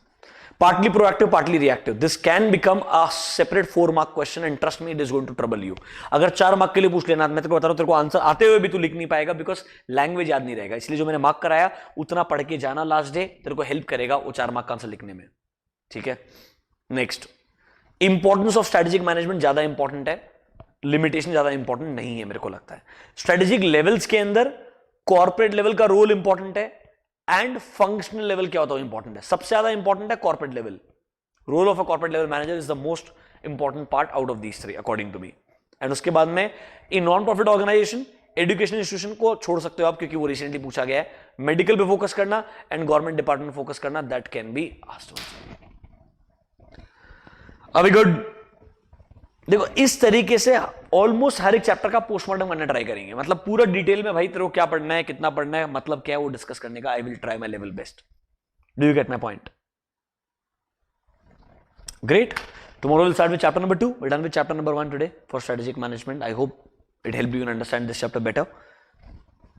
Partly proactive partly reactive, this can become a separate 4 mark question and trust me it is going to trouble you. अगर 4 मार्क के लिए पूछ लेना, मैं तेरे को बता रहा हूं, तेरे को आंसर आते हुए भी तू लिख नहीं पाएगा, बिकॉज लैंग्वेज याद नहीं रहेगा। इसलिए जो मैंने मार्क कराया उतना पढ़ के जाना लास्ट डे, तेरे को हेल्प करेगा वो 4 मार्क का आंसर लिखने में। ठीक है, next, importance of strategic management ज्यादा इंपॉर्टेंट है, लिमिटेशन ज्यादा इंपॉर्टेंट नहीं है मेरे को लगता है। स्ट्रेटेजिक लेवल्स के अंदर कॉर्पोरेट लेवल का रोल इंपॉर्टेंट है एंड फंक्शनल लेवल क्या होता है इंपॉर्टेंट है। सबसे ज्यादा इंपॉर्टेंट है corporate level. Role of a corporate level manager is the most important part out of these 3 according to me. And उसके बाद में in non profit organisation, education institution को छोड़ सकते हो आप, क्योंकि वो रिसेंटली पूछा गया है। मेडिकल पे फोकस करना एंड गवर्नमेंट डिपार्टमेंट फोकस करना, दैट कैन बी आस्क्ड। अभी गुड, देखो इस तरीके से ऑलमोस्ट हर एक चैप्टर का पोस्टमार्टम करना ट्राई करेंगे, मतलब पूरा डिटेल में भाई तेरे को क्या पढ़ना है, कितना पढ़ना है, मतलब क्या है वो डिस्कस करने का। I will try my level best. Do you get my point? Great. Tomorrow we'll start with chapter number 2. We're done with chapter number 1 today for strategic management. I hope it helped you understand this chapter better.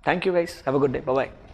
Thank you guys. Have a good day. Bye bye.